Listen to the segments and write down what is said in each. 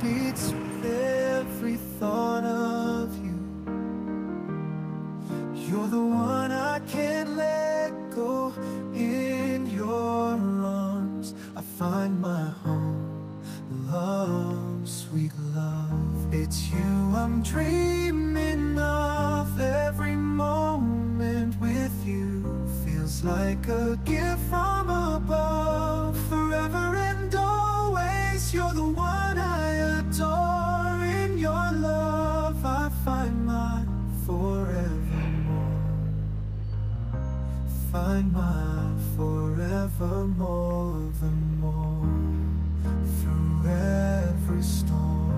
beats with every thought of you. You're the one I can't let go. In your arms I find my home. Love, sweet love, it's you I'm dreaming of. Every moment with you feels like a gift from above. Forever and always, you're the one I adore. In your love I find my forevermore. Find my forevermore, the more. Through every storm,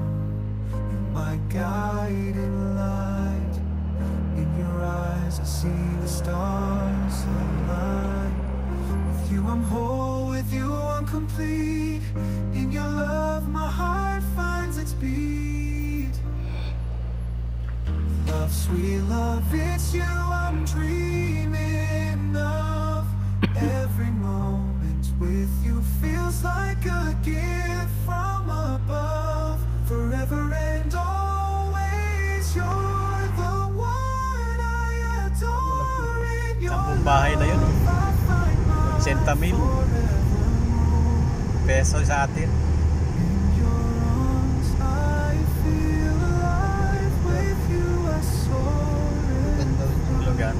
you're my guiding light. In your eyes I see the stars align. With you I'm whole, with you I'm complete. In your love my heart finds its beat. Love, sweet love, it's you I'm dreaming of. Every moment with you feels like a gift from above. Forever and always, you're the one I adore. In your Ang bahay na yun, love I find my 80,000 peso sa atin. In your arms I feel alive. With you I soar. Lugar.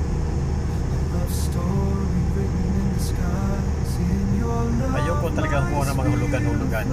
Love story written in the skies. In your love Ayoko talagang kumuha ng mga hulugan-hulugan.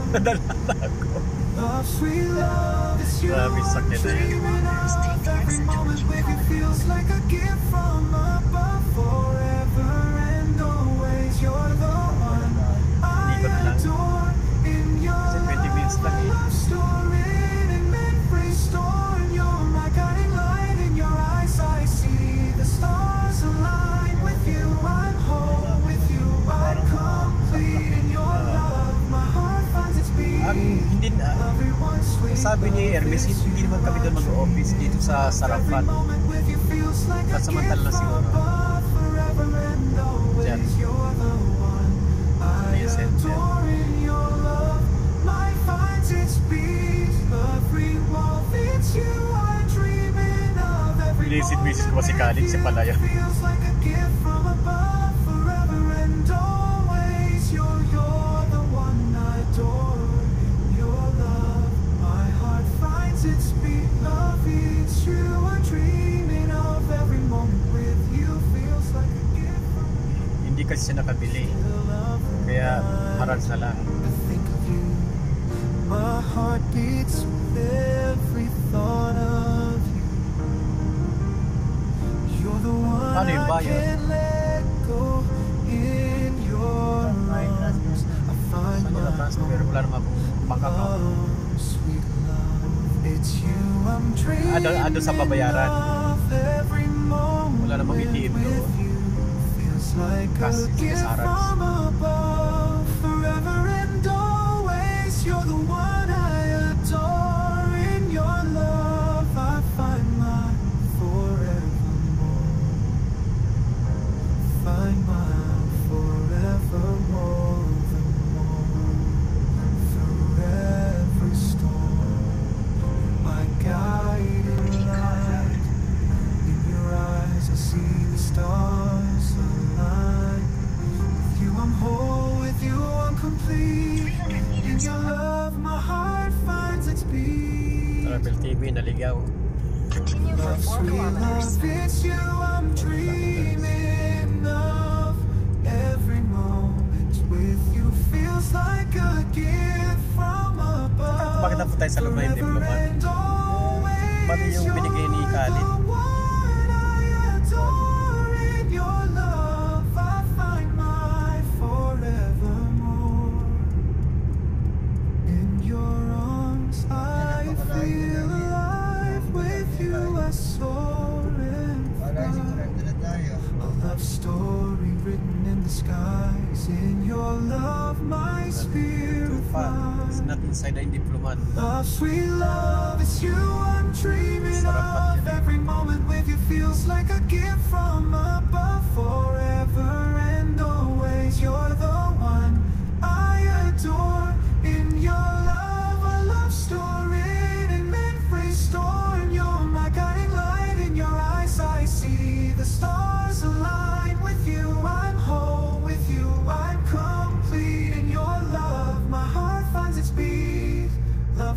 Nadalala ko. love, sweet love, it's you Grabe, I'm sakit na yun. dreaming of. Every moment with you feels like a gift from above. Forever and always, you're the one I Ikot lang. adore. In your Kasi 20 minutes lang eh. love story in every storm. You're my guiding light. In your eyes I see the stars align. With you I'm whole. With you I'm complete. In your love my heart finds its beat. Hindi na, Everyone sweet. sabi ni Hermes, hindi naman kami doon mag-office dito sa Sarapan. Kasamantala na siguro. Diyan. May center. Visit ko si Khalid, si Palaya. It's beat love, it's you I'm dreaming of. Every moment with you feels like a gift from Hindi kasi siya nakabili. Kaya harag na lang. I think of you. My heart beats with every thought of you. You're the one Paano yung I bayad? can't let go. In your arms I find Saan nila my transfer? Pero wala naman akong bank account. love, sweet love. It's you I'm dreaming Ado sa babayaran. of. Every moment Wala namang ATM with doon. you feels like a Cash is gift Sarats. from above. Forever and always, you're the one I adore. In your love I find my forevermore. Find my forevermore, the more. Through every storm, my guiding light. In your eyes I see the stars align. With you I'm whole, with you I'm complete. In your love my heart finds its beat. Travel TV, naligaw. Continue for Love, 4 sweet kilometers. love, it's you I'm dreaming of. Every moment with you feels like a gift from above. Bakit napunta tayo sa loob na yung diplomat? Forever and always, Pati yung binigay ni you're Khalid. the one I adore. In your love I find my forevermore. In your arms I feel alive. With you I soar and fly. A love story written in the skies. In your love my spirit It's flies. not inside the diplomat. Love, sweet love, it's you I'm dreaming Sarap of. yan. Every moment with you feels like a gift from above. Forever and always, you're the one I adore. In your love, a love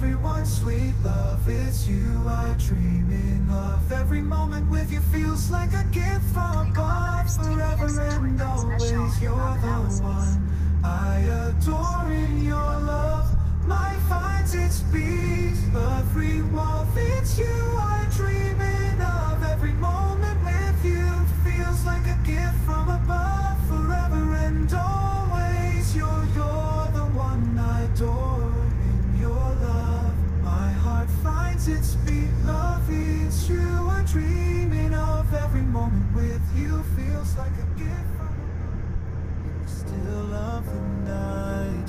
everyone, sweet love, it's you I'm dreaming of. Every moment with you feels like a gift from above. Forever and always, you're the one I adore. In your love, my finds its peace. Every wolf, it's you I'm dreaming of. Every moment with you feels like a gift from above. Forever and always, you're the one I adore. In your love, my heart finds its beat. Love, it's you I'm dreaming of. Every moment with you feels like a gift from above. Still of the night,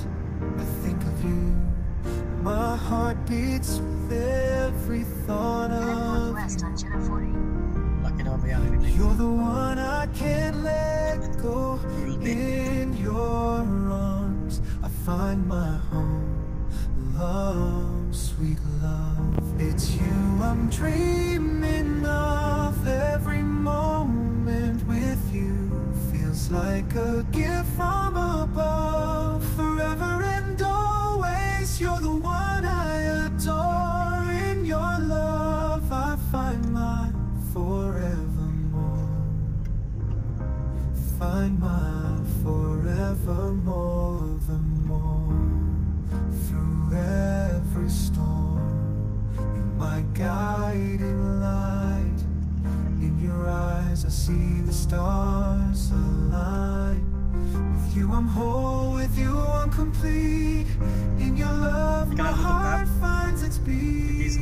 I think of you. My heart beats with every thought of you. Laki naman ba yan? You're the one I can't let go. In your arms I find my home. Love, sweet love, it's you I'm dreaming of. Every moment with you feels like a gift from above. Forever and always, you're the one I adore. In your love I find my forevermore. Find my forevermore, the more. Through every storm, you're my guiding light. In your eyes I see the stars align. With you I'm whole, with you I'm complete. In your love my heart finds its peace.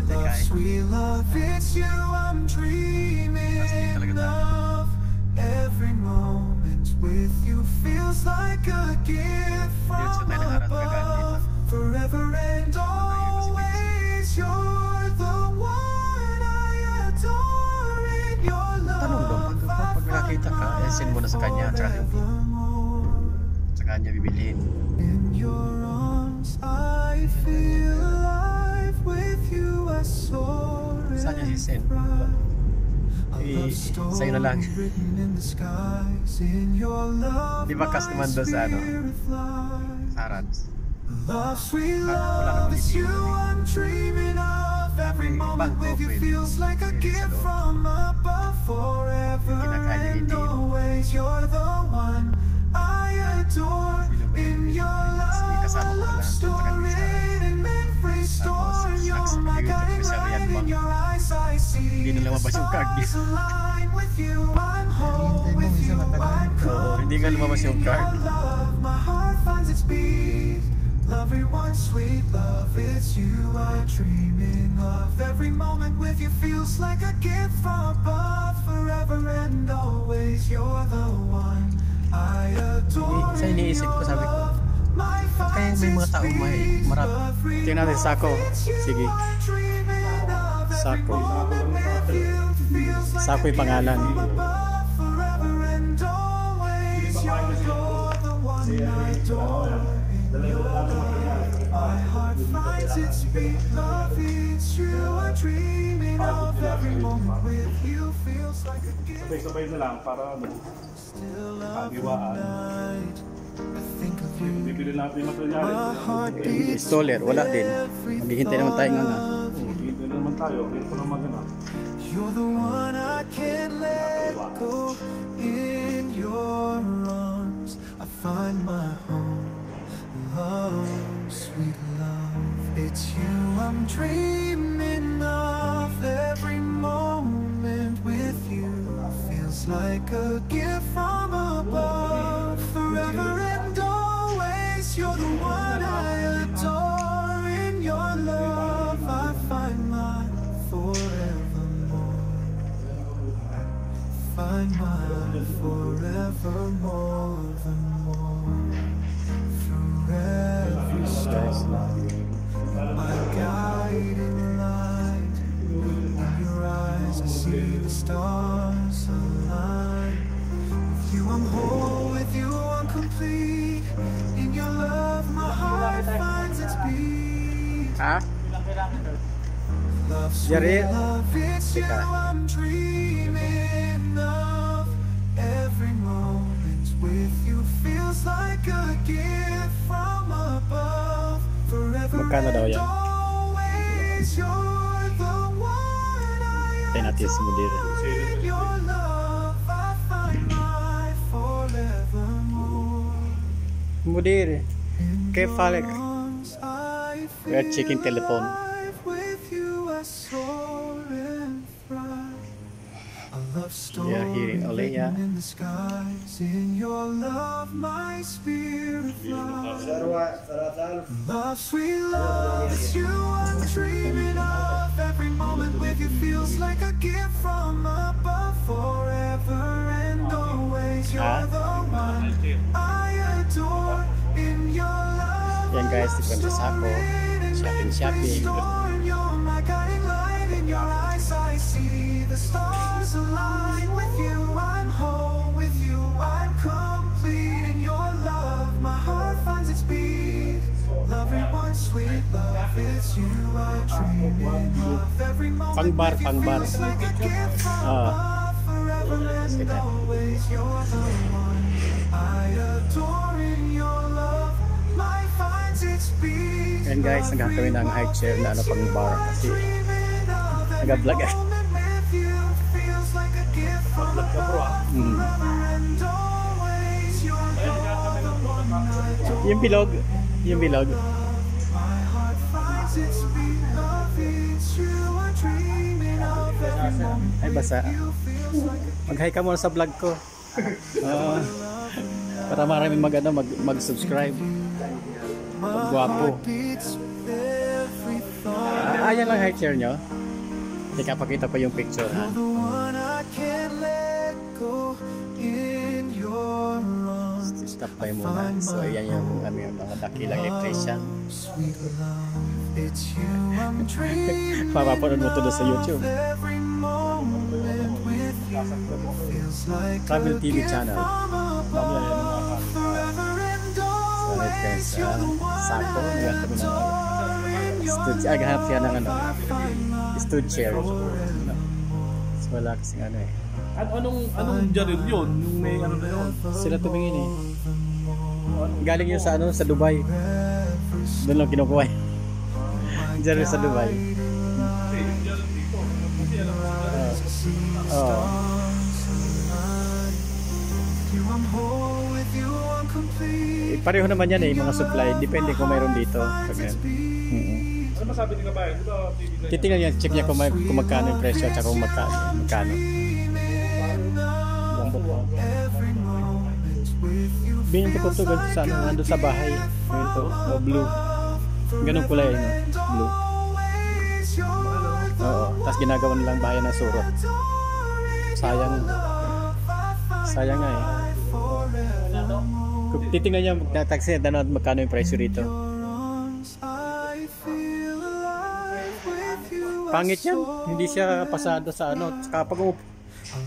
Love, sweet love, it's you I'm dreaming of. Every moment with you feels like a gift from above. Forever and always, you're the one I adore. In your love, Pag nakita ka, send mo na sa kanya, sa kanya bibilhin. in your arms I feel alive. With you I soar. Saan niya si-send? Sa'yo na lang. Di ba cast naman doon sa Sarans? Love, sweet love, it's you I'm dreaming of. Every moment with you feels like a gift from above. Forever and always, you're the one I adore. In your love, my love story in every storm. You're my guiding light. In your eyes I see the stars align. With you I'm whole. With you I'm complete. Hindi nga lumabas yung card. My heart finds its beat. Everyone, sweet love, it's you I'm dreaming of. Every moment with you feels like a gift from above. Forever and always, you're the one I adore. Sa iniisip ko, sabi ko, kaya may mga tao may marap. Tingnan natin, Sako. Sige. Sako. Sako yung pangalan. Forever and always, you're the one I adore. My heart finds its beat. Love, it's you I'm dreaming of. Every moment with you feels like a gift. Sabay-sabay na lang para Still of the night, I think of you. bibili natin yung material. My heart beats Installer, wala din. Maghihintay naman tayo nga. Dito na naman tayo. Dito ko na magana. You're the one I can't let go. In your arms I find my home. Love, sweet love, it's you I'm dreaming of. Every moment with you feels like a gift from above. Forever and always, you're the one I adore. In your love I find my forevermore. Find my forevermore, the more. Every storm, my guiding light. In your eyes I see the stars align. With you I'm whole, with you I'm complete. In your love my heart finds its beat. Ha? Love, Jari. sweet love, it's you I'm dreaming of. Every moment with you feels like a gift from above. Magkano daw yan? Tayo natin si Mudir. Mudir, كيف حالك? We are checking telephone. We are hearing Olea. Love, sweet love, it's you I'm dreaming of. Every moment with you feels like a gift from above. Forever and always, you're the one I adore. In your love, Yan guys, di pa sa ako. Shopping. you're my guiding light. In your eyes I see the stars align. With you I'm whole, with you I'm complete. In your love my heart finds its beat. Everyone sweet love, it's you I dream of. Every moment Pangbar. feels like a gift from above. Forever and always, you're the one I adore. In your love my finds its beat. Yan guys, nagkakawin ng high chair na ano pang bar kasi nag-vlog eh. Yung bilog. Ay basa. Mag-hi ka muna sa vlog ko. Para marami mag-subscribe. Gwapo. Ayan lang high chair nyo. Teka, pakita pa yung picture ha. Stop tayo muna. So ayan yung mga dakilang electrician. Papapanood mo ito doon sa YouTube. Travel TV channel. So right guys, sako. Nagkakabi ng aghanap siya ng stood chair. So wala kasing ano eh. Anong jarir yun? Yung may ano na yun? Sila tumingin eh. Galing yun sa sa Dubai. Doon lang kinukuha. Diyan sa Dubai. Pareho naman yan eh, mga supply. Depende kung mayroon dito. Ano masabi ni Kabayan? Titingnan niya, check niya kung magkano yung presyo at kung magkano. Binili ko ito sa nandun sa bahay. Ito, blue. Ganun kulay, no? Blue. Oo, tapos ginagawa nilang bahay na surot. Sayang nga eh. Kung titingnan niya, taxi na magkano yung presyo rito. Pangit yan, hindi siya pasado sa kapag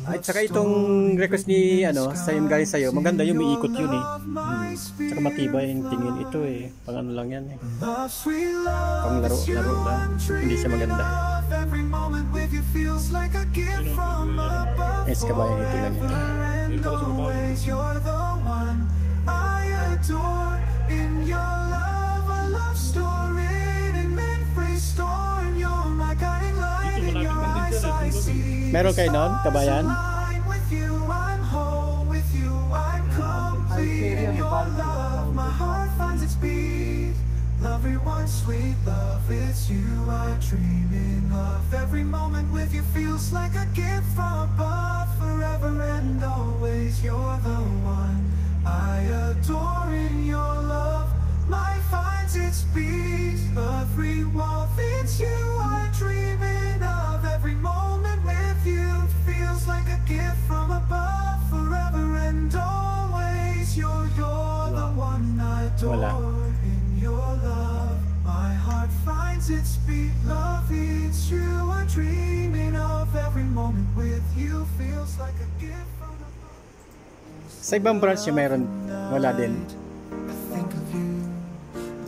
at saka itong request ni sa yung galing sa'yo, maganda yung umiikot yun eh. Saka matibay yung tingin ito eh. Pang ano lang yan eh. Pang laro lang. Hindi siya maganda. Es kabayan ito lang yan. Meron kayo nun, kabayan? Everyone sweet love, it's you I'm dreaming of. Every moment with you feels like a gift from above. Forever and always, you're the one I adore. In your love my finds its beat. Every wall fits you I'm dreaming of. Every moment with you feels like a gift from above. Forever and always, you're the one I adore. In your love my heart finds its beat. Love, it's you I'm dreaming of. Every moment with you feels like a gift from above. Sa ibang branch yung meron, wala din. Think of you.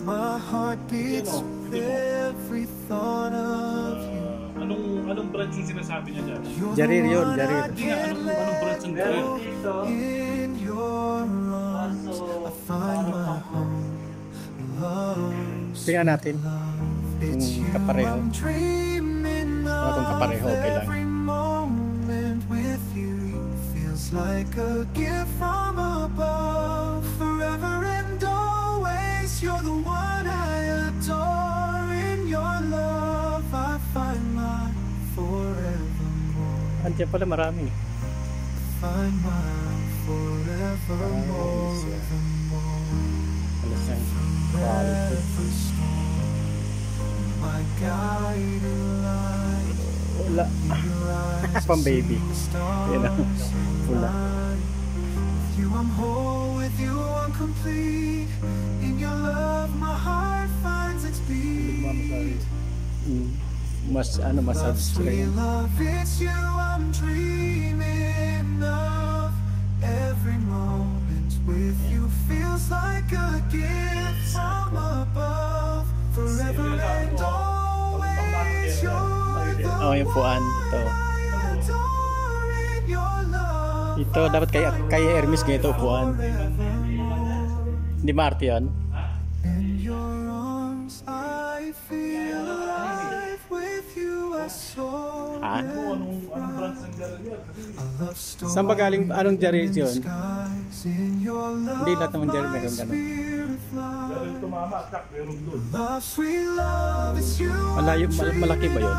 My heart beats every thought of you. Anong branch yung sinasabi niya dyan? Jarir yun, Jarir. Anong branch yung Jarir? In your arms I find my home. Love, Tingnan natin kung kapareho. Ano kung kapareho, okay lang. Every moment with you feels like a gift from above. Forever and always, you're the one I adore. In your love, I find my forevermore. Andiyan pala marami. Find my forevermore. Alas yan. Quality. Every storm, my guiding light. Wala. Pang baby. Yan ang pula. With you I'm whole, with you I'm complete. In your love my heart finds its beat. Mas ano, massage Sweet lang. love, it's you I'm dreaming of. Every moment with you feels like a gift from above. Forever and always, you're the Oh, yung puan. Ito. I adore. In your love, Ito, dapat kay Hermes ganito upuan. Hindi Marte yan. in your arms I feel alive. With you I soar. Ha? Anong branch ng Jaril yan? A love story. Saan ba galing? Anong Jaril yun? Skies in your love, Hindi lahat naman Jaril meron ganun. spirit flies. Jaril tumama, tak, meron doon. Love, sweet love, it's you. Malayo, malaki ba yun?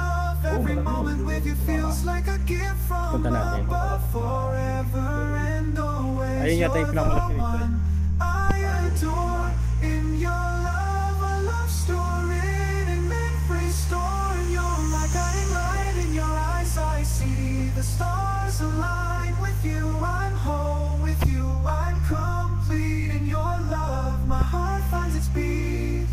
Every moment with you feels like a gift from Punta natin. above. Forever and always, Ayun yata yung pinakamalaki you're the dito. one I adore. In your love, a love story in every story. You're my guiding light. In your eyes I see the stars align. With you I'm whole, with you I'm complete. In your love my heart finds its beat.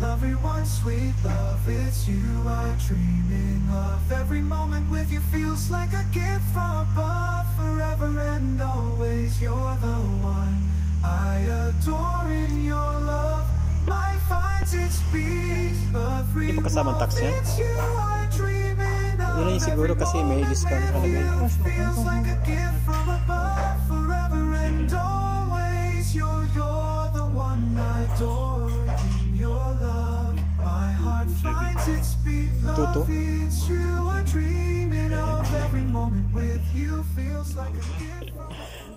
Everyone, sweet love, it's you I'm dreaming of. Every moment with you feels like a gift from above. Forever and always, you're the one I adore. In your love, my finds its beat. Every Hindi pa kasamang tax yan? moment, it's you I'm dreaming of. Yun yung siguro kasi may discount Every talaga. moment with you feels like a gift from above. Forever and always, you're the one I adore. In your love, my heart finds its beat. Tuto. Love, it's you I'm dreaming of. Every moment with you feels like a gift.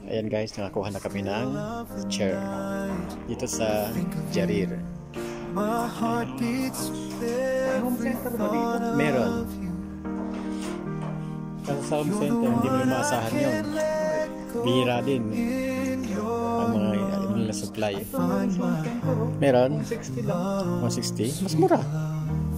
Ayan guys, nakakuha na kami ng chair dito sa Jarir. My heart beats with every thought Meron. of you. Sa home center, hindi mo maasahan yun. Bihira din ang mga nila supply. Meron? 60 lang. 160? Mas mura.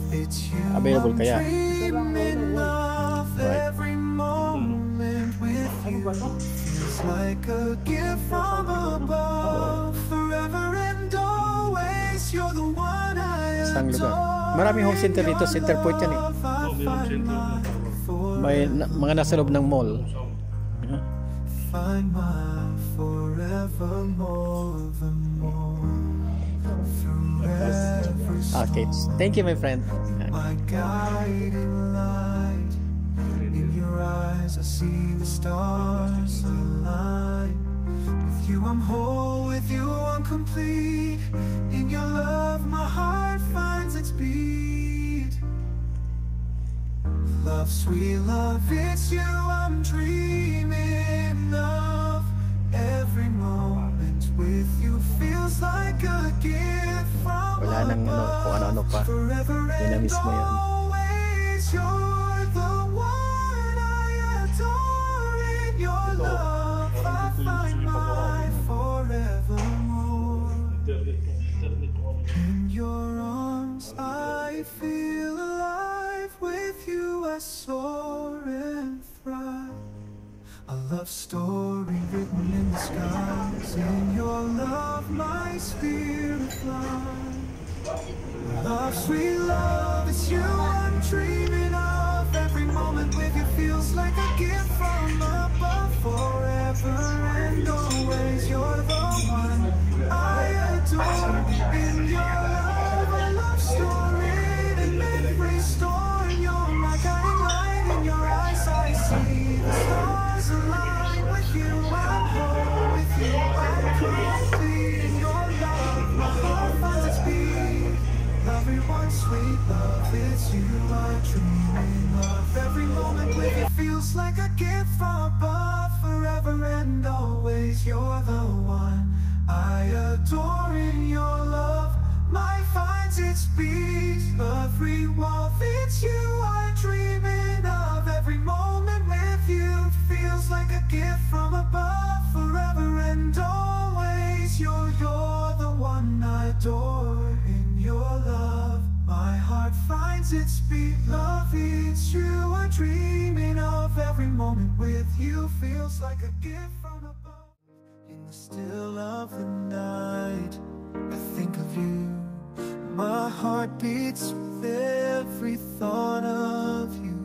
It's you Available kaya? dreaming of. Right. Every moment with you feels like a gift from above. Forever and always, you're the one I Isang lugar. adore. Maraming home center dito. Center point yan eh. Oh, meron center. May mga nasa loob ng mall. Find my forevermore, through every Arcades. Thank you my friend. my guiding light. In your eyes I see the stars align. With you I'm whole, with you I'm complete. In your love my heart finds its beat. Love, sweet love, it's you I'm dreaming of. Every moment with you feels like a gift from Wala nang ano, kung ano-ano pa. Forever Yun na and mismo yan. always, you're the one I adore. In your love, I find my forevermore. Internet ko kami. In your arms, I feel alive. With you, I soar and thrive. A love story written in the skies. In your love, my spirit flies. Love, sweet love, it's you I'm dreaming of. Every moment with you feels like a gift from above. Forever and always, you're the one I adore. In your love, a love story in every story. You're my guiding light. In your eyes, I see the stars align. With you, I'm whole. With you, I'm complete. In your love, my heart finds its beat. Love, Everyone, sweet love, it's you I'm dreaming of. Every moment with you feels like a gift from above. Forever and always, you're the one I adore. In your love, my finds its beat. Every wall fits you I'm dreaming of. Every moment with you feels like a gift from above. Forever and always, you're the one I adore. In your love, my heart finds its beat. Love, it's you I'm dreaming of. Every moment with you feels like a gift from above. In the still of the night, I think of you. My heart beats with every thought of you.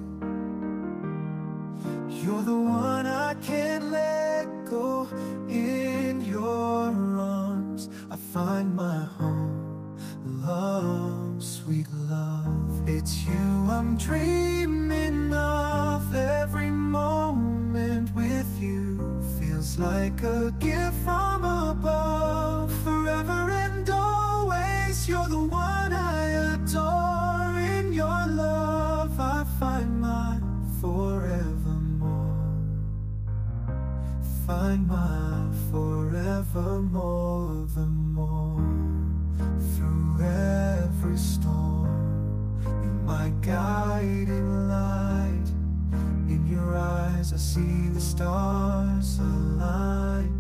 You're the one I can't let go. In your arms I find my home. Love, sweet love, it's you I'm dreaming of. Every moment with you feels like a gift from above. Forever and always, you're the one I adore. In your love I find my forevermore. Find my forevermore, the more. Through every storm, you're my guiding light. In your eyes I see the stars align.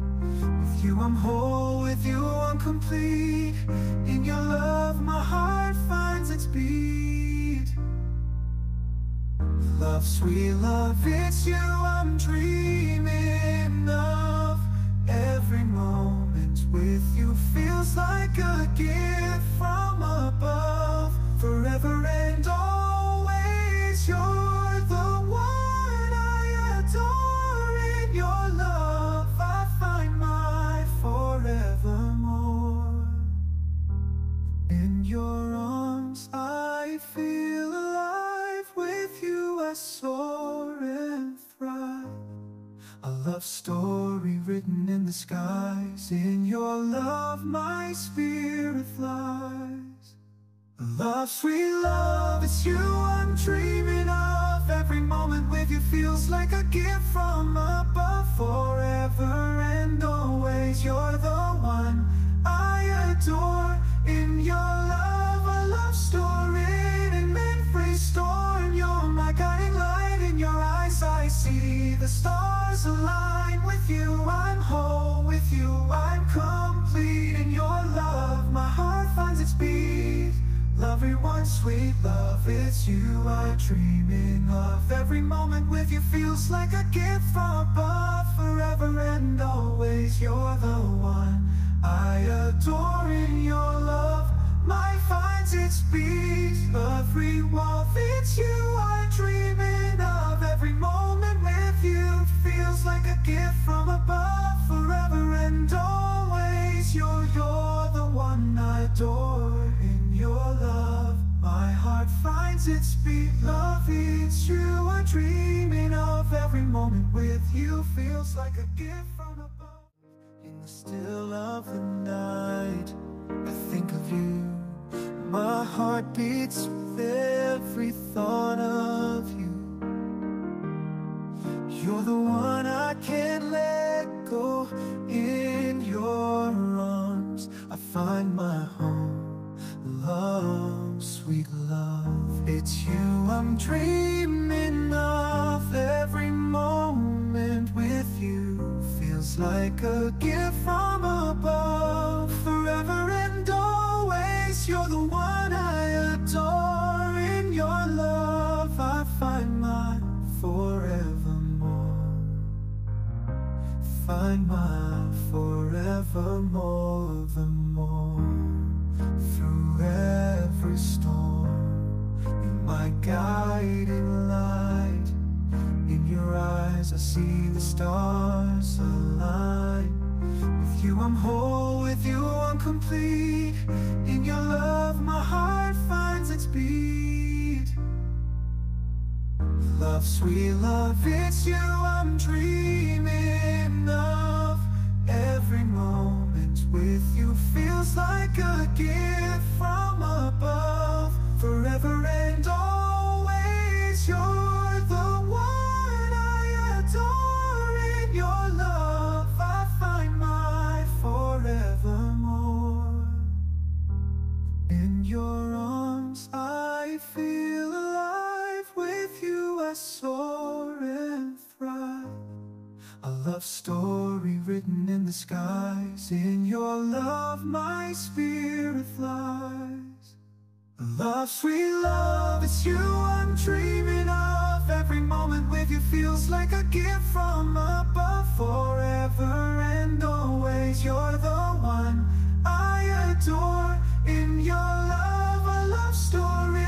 With you I'm whole, with you I'm complete. In your love my heart finds its beat. Love, sweet love, it's you I'm dreaming of. Every moment with you feels like a gift from above. Forever and always, you're the one I adore. In your love I find my forevermore. In your arms I feel alive. With you I soar and thrive. A love story written in the skies. In your love my spirit flies. Love, sweet love, it's you I'm dreaming of. Every moment with you feels like a gift from above. Forever and always, you're the one I adore. In your love a love story in memory stored. You're my guiding light. In your eyes I see the stars align. With you I'm whole, with you I'm complete. In your love my heart finds its beat. Love, everyone, sweet love, it's you I'm dreaming of. Every moment with you feels like a gift from above. Forever and always, you're the one I adore. In your love my finds its beat. Every wall fits you I'm dreaming of. Every moment with you feels like a gift from above. Forever and always, you're the one I adore. In your love my heart finds its beat. Love, it's you I'm dreaming of. Every moment with you feels like a gift from above. In the still of the night, I think of you. My heart beats with every thought of you. You're the one I can't let go. In your arms I find my home. Love, sweet love, it's you I'm dreaming of. Every moment with you feels like a gift from above. Forever and always, you're the one I adore. In your love I find my forevermore. Find my forevermore, the more. Through every storm, you're my guiding light. In your eyes I see the stars align. With you I'm whole, with you I'm complete. In your love my heart finds its beat. Love, sweet love, it's you I'm dreaming of. Every moment with you feels like a gift from above. love story written in the skies. In your love my spirit flies. Love, sweet love, it's you I'm dreaming of. Every moment with you feels like a gift from above. Forever and always you're the one I adore. In your love a love story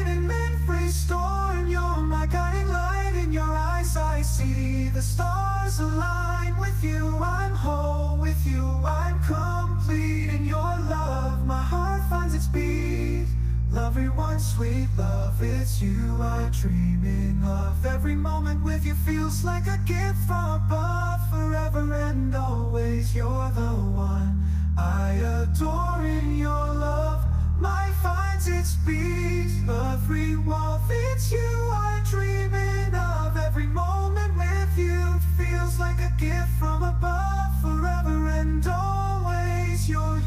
in memory stored. You're my guiding light. In your eyes I see the stars align. With you I'm whole, with you I'm complete. In your love my heart finds its beat. Love, everyone, sweet love, it's you I'm dreaming of. Every moment with you feels like a gift from above. Forever and always you're the one I adore. In your love my finds its beat. Every wall fits you I'm dreaming of. Every moment with you feels like a gift from above. Forever and always you're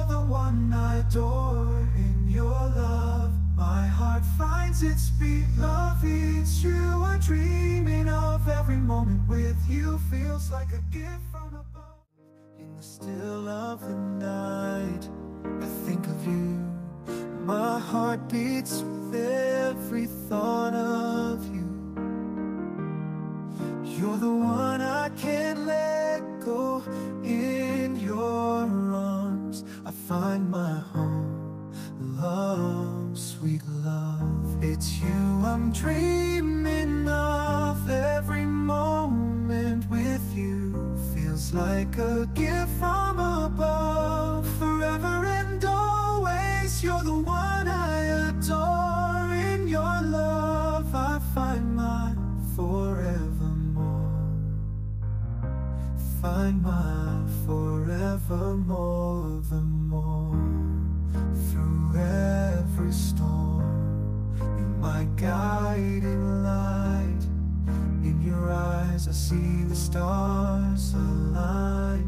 the one I adore. In your love my heart finds its beat. Love, it's you I'm dreaming of. Every moment with you feels like a gift from above. In the still of the night I think of you. My heart beats with every thought of you. You're the one I can't let go. In your arms I find my home. Love, sweet love, it's you I'm dreaming of. Every moment with you feels like a gift from above. Forever and always you're the one I adore. In your love I find my forevermore. Find my forevermore, the more. Through every storm, you're my guiding light. In your eyes I see the stars align.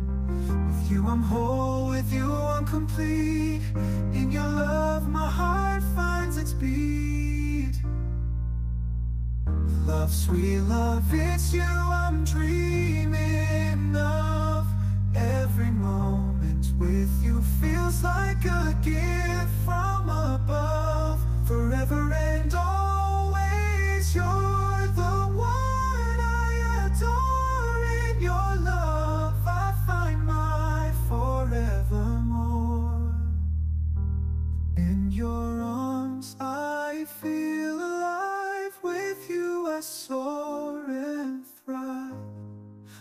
With you I'm whole, with you I'm complete. In your love my heart finds its beat. Love, sweet love, it's you I'm dreaming of. Every moment with you feels like a gift from above. Forever and always you're the one I adore. In your love I find my forevermore. In your arms I feel alive. With you I soar and thrive.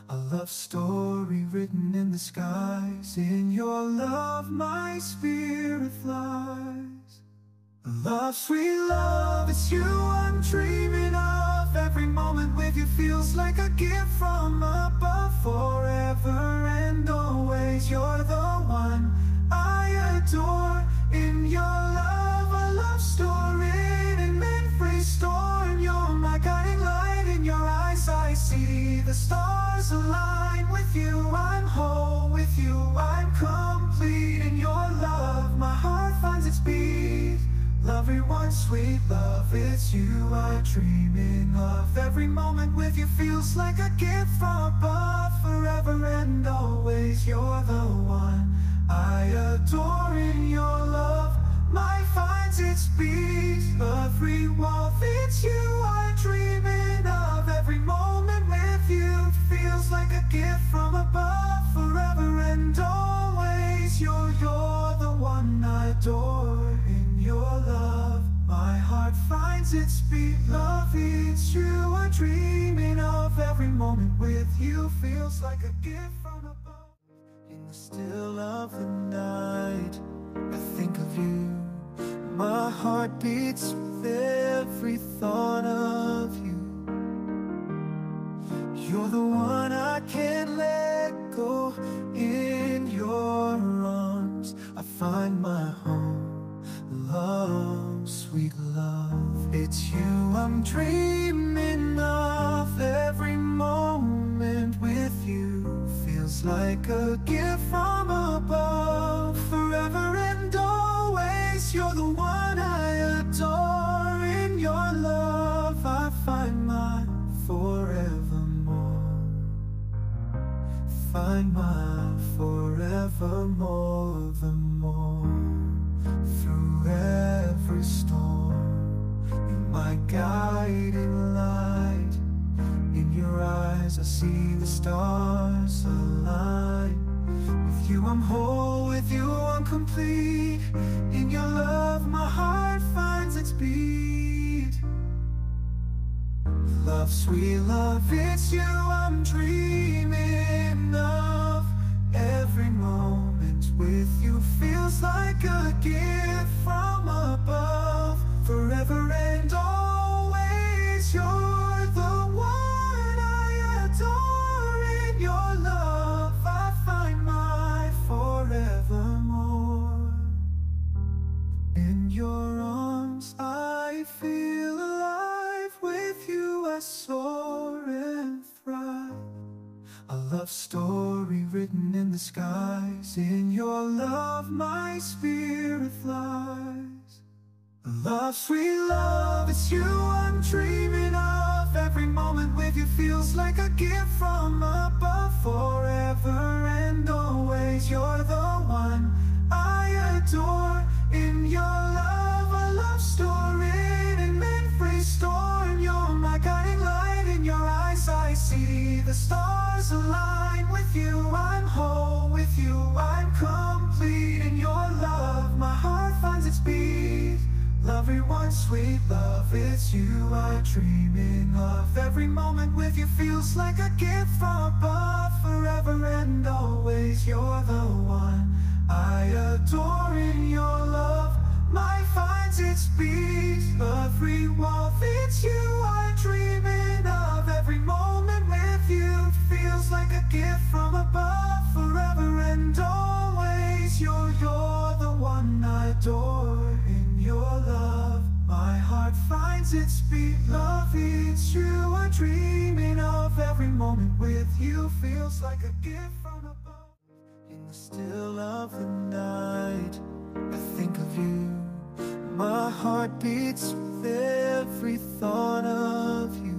A love story written in the skies. In your love my spirit flies. Love, sweet love, it's you I'm dreaming of. Every moment with you feels like a gift from above. Forever and always you're the one I adore. In your love a love story in memory stored. You're my guiding light. In your eyes I see the stars align. With you I'm whole, with you I'm complete. In your love my heart finds its beat. Love, everyone, sweet love, it's you I'm dreaming of. Every moment with you feels like a gift from above. Forever and always you're the one I adore. In your love my finds its beat. Every wall fits you I'm dreaming of. Every moment with you feels like a gift from above. Forever and always you're the one I adore. In your love my heart finds its beat. Love, it's you I'm dreaming of. Every moment with you feels like a gift from above. In the still of the night I think of you. My heart beats with every thought of you. You're the one I can't let go. In your arms I find my home. Love, sweet love, it's you I'm dreaming of. Every moment with you feels like a gift from above. Forever and always you're the one I adore. In your love I find my forevermore. guiding light. In your eyes I see the stars align. With you I'm whole, with you I'm complete. In your love my heart finds its beat. Love, sweet love, it's you I'm dreaming of. Every moment with you feels like a gift from above. Forever and always, you're the one I adore. In your love I find my forevermore. In your arms I feel alive. With you I soar and thrive. A love story written in the skies. In your love my spirit flies. Love, sweet love, it's you I'm dreaming of. Every moment with you feels like a gift from above. Forever and always, you're the one I adore. In your love, a love story in memory stored. You're my guiding light. In your eyes I see the stars align. With you I'm whole, with you I'm complete. In your love my heart finds its beat. Everyone, sweet love, it's you I'm dreaming of. Every moment with you feels like a gift from above. Forever and always, you're the one I adore. In your love my finds its beat. Every walk, it's you I'm dreaming of. Every moment with you feels like a gift from above. Forever and always, you're the one I adore. In your love my heart finds its beat. Love, it's you I'm dreaming of. Every moment with you feels like a gift from above. In the still of the night I think of you. My heart beats with every thought of you.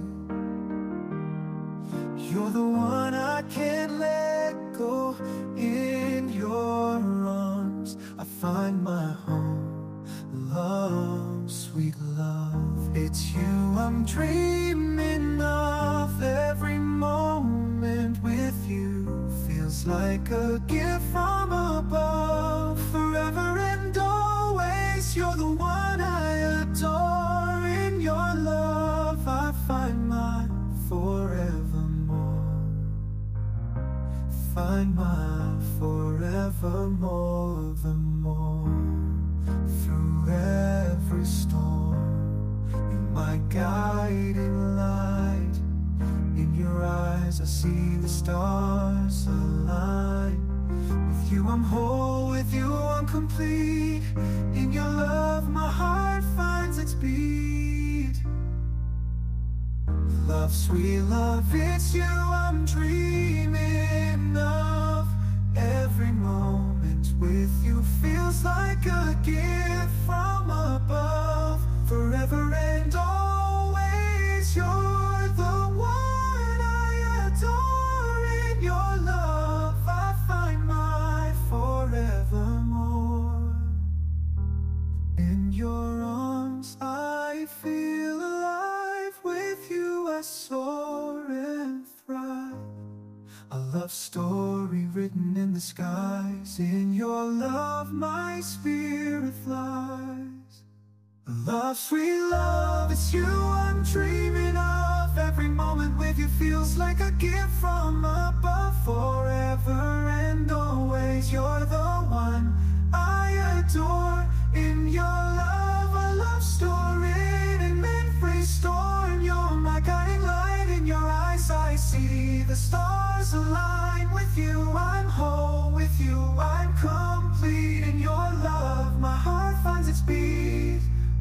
You're the one I can't let go. In your arms I find my home. Love, sweet love, it's you I'm dreaming of. Every moment with you feels like a gift from above. Forever and always, you're the one I adore. In your love I find my forevermore. Find my forevermore, the more. Through every storm, you're my guiding light. In your eyes I see the stars align. With you I'm whole, with you I'm complete. In your love my heart finds its beat. Love, sweet love, it's you I'm dreaming of. Every moment with you feels like a gift from above. Forever and always, you're the one I adore. In your love I find my forevermore. In your arms I feel alive. With you I soar and thrive. A love story written in the skies. In your love my spirit flies. Love, sweet love, it's you I'm dreaming of. Every moment with you feels like a gift from above. Forever and always, you're the one I adore. In your love a love story in memory stored. You're my guiding light. In your eyes I see the stars align. With you I'm whole, with you I'm complete. In your love my heart finds its beat.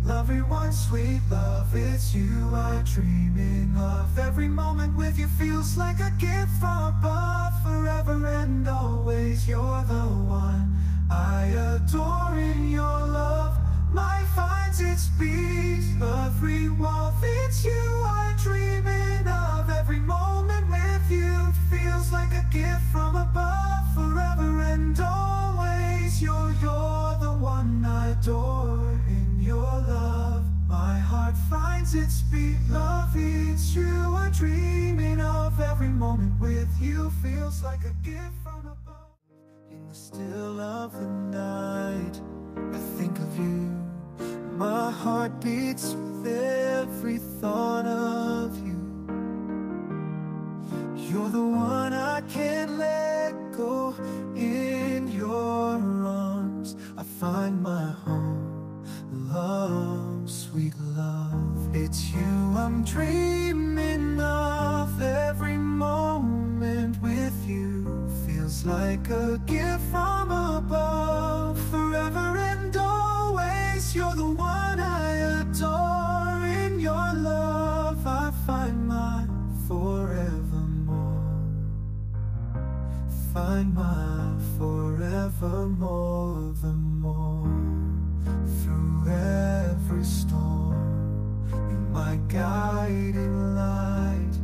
Everyone, sweet love, it's you I'm dreaming of. Every moment with you feels like a gift from above. Forever and always, you're the one I adore. In your love my finds its beat. Every walk, it's you I'm dreaming of. Every moment with you feels like a gift from above. Forever and always, you're the one I adore. In your love my heart finds finds its beat. Love, it's you I'm dreaming of. Every moment with you feels like a gift from above. In the still of the night, I think of you. My heart beats with every thought of you. You're the one I can't let go. In your arms I find my home. Love, sweet love, it's you I'm dreaming of. Every moment with you feels like a gift from above. Forever and always, you're the one I adore. In your love I find my forevermore. Find my forevermore, the more. Through every storm, you're my guiding light.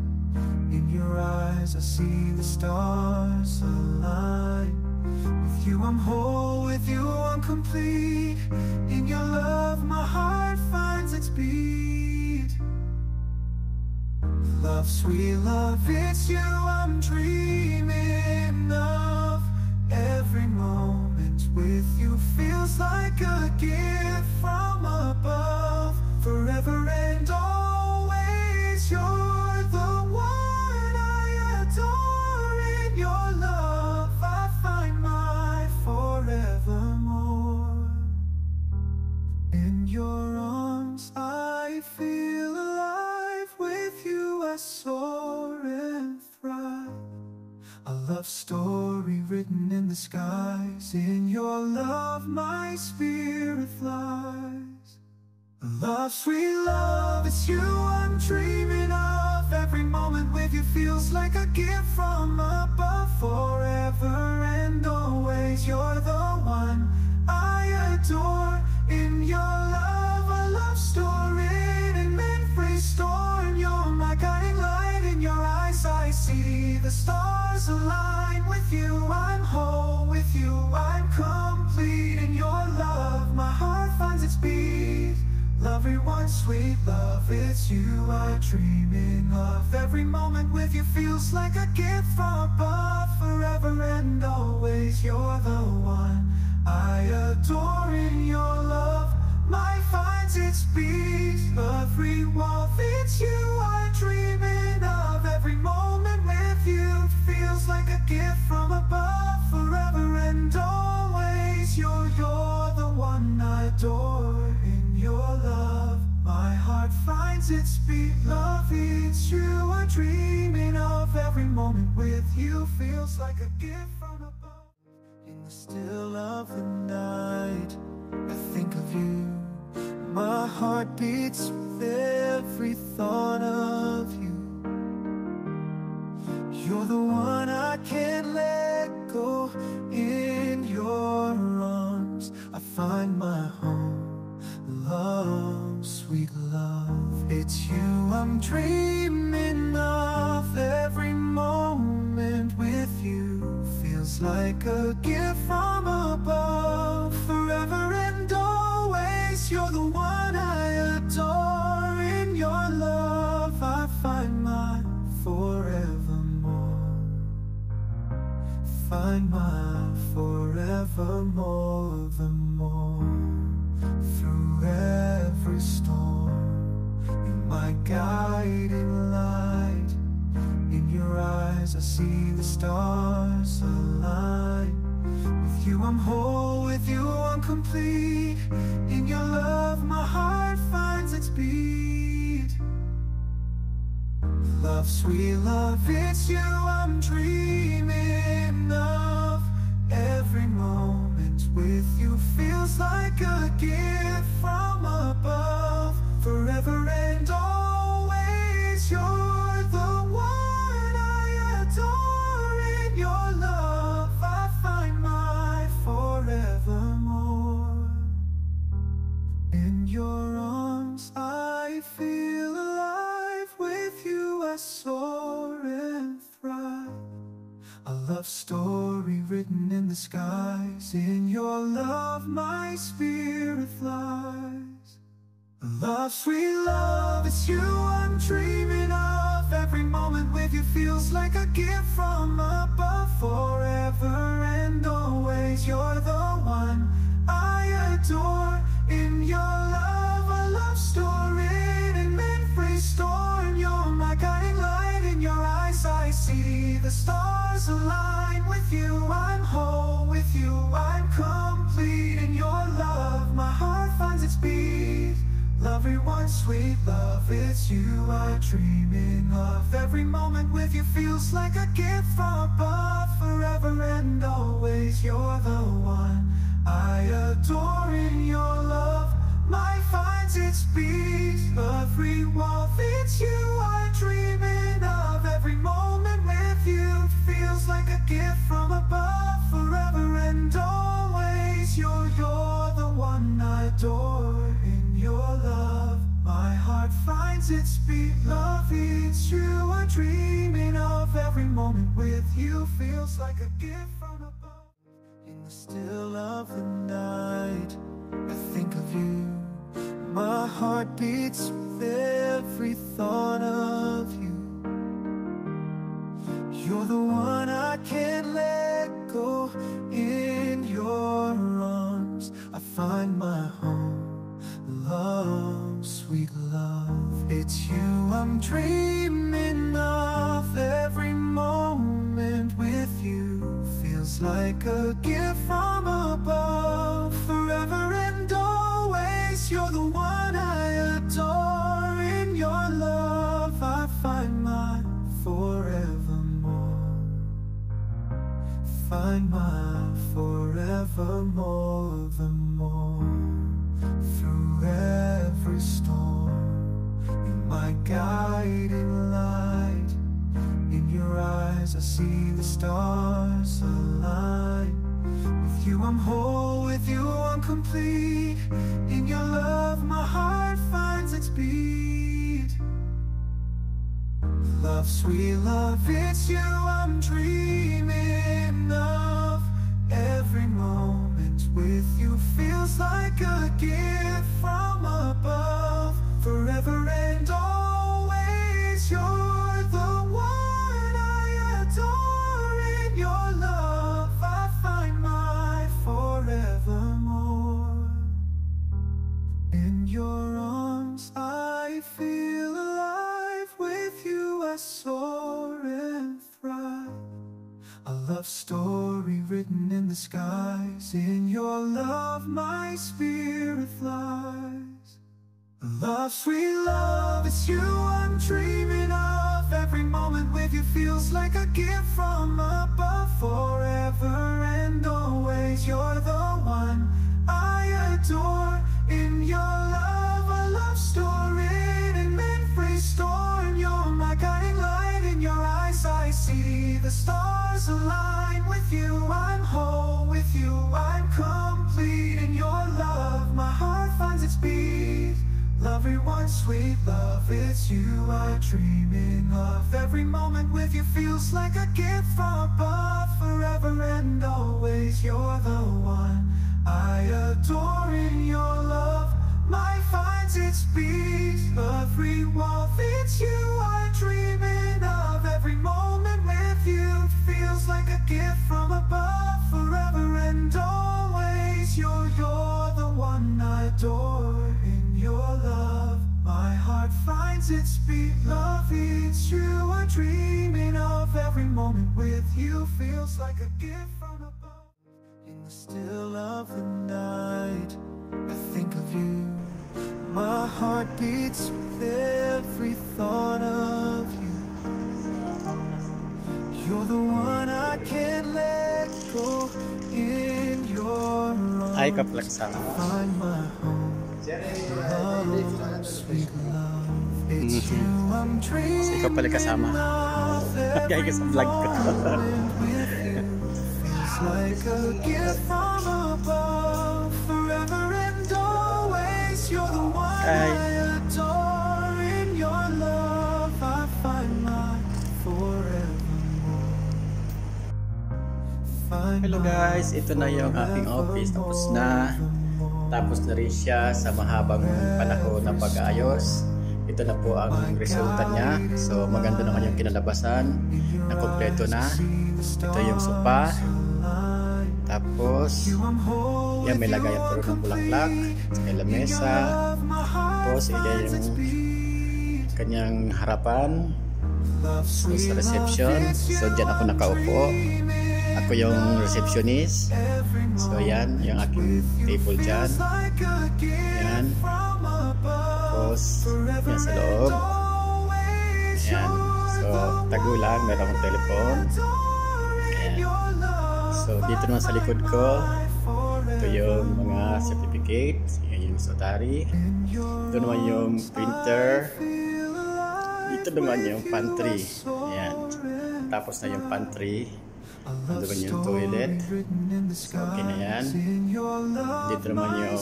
In your eyes I see the stars align. With you I'm whole, with you I'm complete. In your love my heart finds its beat. Love, sweet love, it's you I'm dreaming of. Every moment with you feels like a gift from above. Forever and always, you're the one I adore. In your love I find my forevermore. In your arms I feel alive. With you I soar and thrive. A love story written in the skies. In your love my spirit flies. Love, sweet love, it's you I'm dreaming of. Every moment with you feels like a gift from above. Forever and always, you're the one I adore. In your love a love story in memory stored. You're my guiding light. In your eyes I see the stars align. With you I'm whole, with you I'm complete. In your love my heart finds its beat. Love, everyone, sweet love, it's you I'm dreaming of. Every moment with you feels like a gift from above. Forever and always, you're the one I adore. In your love my finds its beat. Every walk, it's you I'm dreaming of. Every moment with you feels like a gift from above. Forever and always, you're the one I adore. In your love my heart finds its beat. Love, it's you I'm dreaming of. Every moment with you feels like a gift from above. In the still of the night, I think of you. My heart beats with every thought of you. You're the one I can't let go. In your arms I find my home. Love, sweet love, it's you I'm dreaming of. Every moment with you feels like a gift from above. Forever and always, you're the one I adore. In your love I find my forevermore. Find my forevermore, the more. Through every storm, you're my guiding light. In your eyes I see the stars align. With you I'm whole, with you I'm complete. In your love my heart finds its beat. Love, sweet love, it's you I'm dreaming of. Every moment with you feels like a gift from above. Forever and always, you're the one I adore. In your love I find my forevermore. In your arms I feel alive. With you I soar and thrive. A love story written in the skies. In your love my spirit flies. Love Love, sweet love, it's you I'm dreaming of. Every moment with you feels like a gift from above. Forever and always, you're the one I adore. In your love, a love story in memory stored. You're my guiding light. In your eyes I see the stars align. With you I'm whole, with you I'm complete. In your love my heart finds its beat. Everyone, sweet love, it's you I'm dreaming of. Every moment with you feels like a gift from above. Forever and always, you're the one I adore. In your love my finds its beat. Every wall, it's you I'm dreaming of. Every moment with you feels like a gift from above. Forever and always, you're the one I adore. In your love my heart finds its beat. Love, it's you I'm dreaming of. Every moment with you feels like a gift from above. In the still of the night I think of you. My heart beats with every thought of you. You're the one I can't let go. In your arms I find my home. Love, sweet love, it's you I'm dreaming of. Every moment with you feels like a gift from above. Forever and always, you're the one I adore. In your love I find my forevermore. Find my forevermore, the more. Through every storm, you're my guiding light. In your eyes I see the stars align. With you I'm whole, with you I'm complete. In your love my heart finds its beat. Love, sweet love, it's you I'm dreaming of. Every moment with you feels like a gift from above. Forever and always, you're the one I adore. In your love I find my forevermore. In your arms I feel alive. With you I soar and thrive. A love story written in the skies. In your love my spirit flies. Love, sweet love, it's you I'm dreaming of. Every moment with you feels like a gift from above. Forever and always, you're the one I adore. In your love a love story in memory stored. You're my guiding light. In your eyes I see the stars align. With you I'm whole, with you I'm complete. In your love my heart finds its beat. Everyone, sweet love, it's you I'm dreaming of. Every moment with you feels like a gift from above. Forever and always, you're the one I adore. In your love my finds its beat. Every wall, it's you I'm dreaming of. Every moment with you feels like a gift from above. Forever and always, you're the one I adore. In your love my heart finds its beat. Love, it's you I'm dreaming of. Every moment with you feels like a gift from above. In the still of the night I think of you. My heart beats with every thought of you. You're the one I can't let go. In your arms Ay, kaplaksama. find my home. Love, sweet love, it's you I'm dreaming Ikaw pala kasama. of. Kaya ka sa vlog ko. Moment with you feels like a gift from above. Forever and always, you're the one Hi. I adore. In your love I find my forevermore. Find Hello guys, ito na yung aking office. Tapos na. Natapos na rin siya sa mahabang panahon ng pag-aayos. Ito na po ang resulta niya. So maganda naman yung kinalabasan. Nakompleto na. Ito yung sopa. Tapos yan, may lagayan po ng bulaklak sa lamesa. Tapos yan yung kanyang harapan. So sa reception. So dyan ako nakaupo. Ako yung receptionist. So yan, yung aking table dyan. Yan. Tapos yan sa loob. Yan. So tagulan, meron akong telephone. Yan. So dito naman sa likod ko, ito yung mga certificate. Yan yung sotari. Ito naman yung printer. Dito naman yung pantry. Yan. Tapos na yung pantry. Ando ba yung toilet? So, okay na yan. Dito naman yung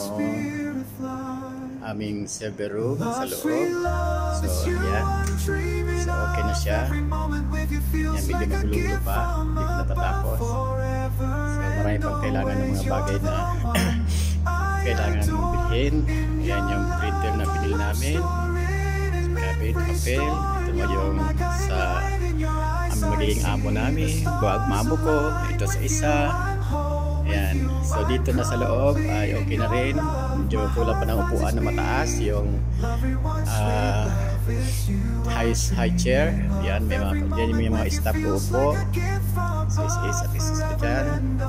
aming server room sa loob. So yan. So okay na siya. Yan, medyo magulo-gulo pa. Hindi ko natatapos. So marami pang kailangan ng mga bagay na kailangan bilhin. Yan yung printer na binili namin. Kabit, papel. Ito naman yung sa magiging amo namin, buwag mamo ko, ito sa isa. Ayan. So dito na sa loob ay okay na rin. Medyo kulang pa ng upuan na mataas, yung high chair. Ayan, may mga staff uupo. So isa dyan.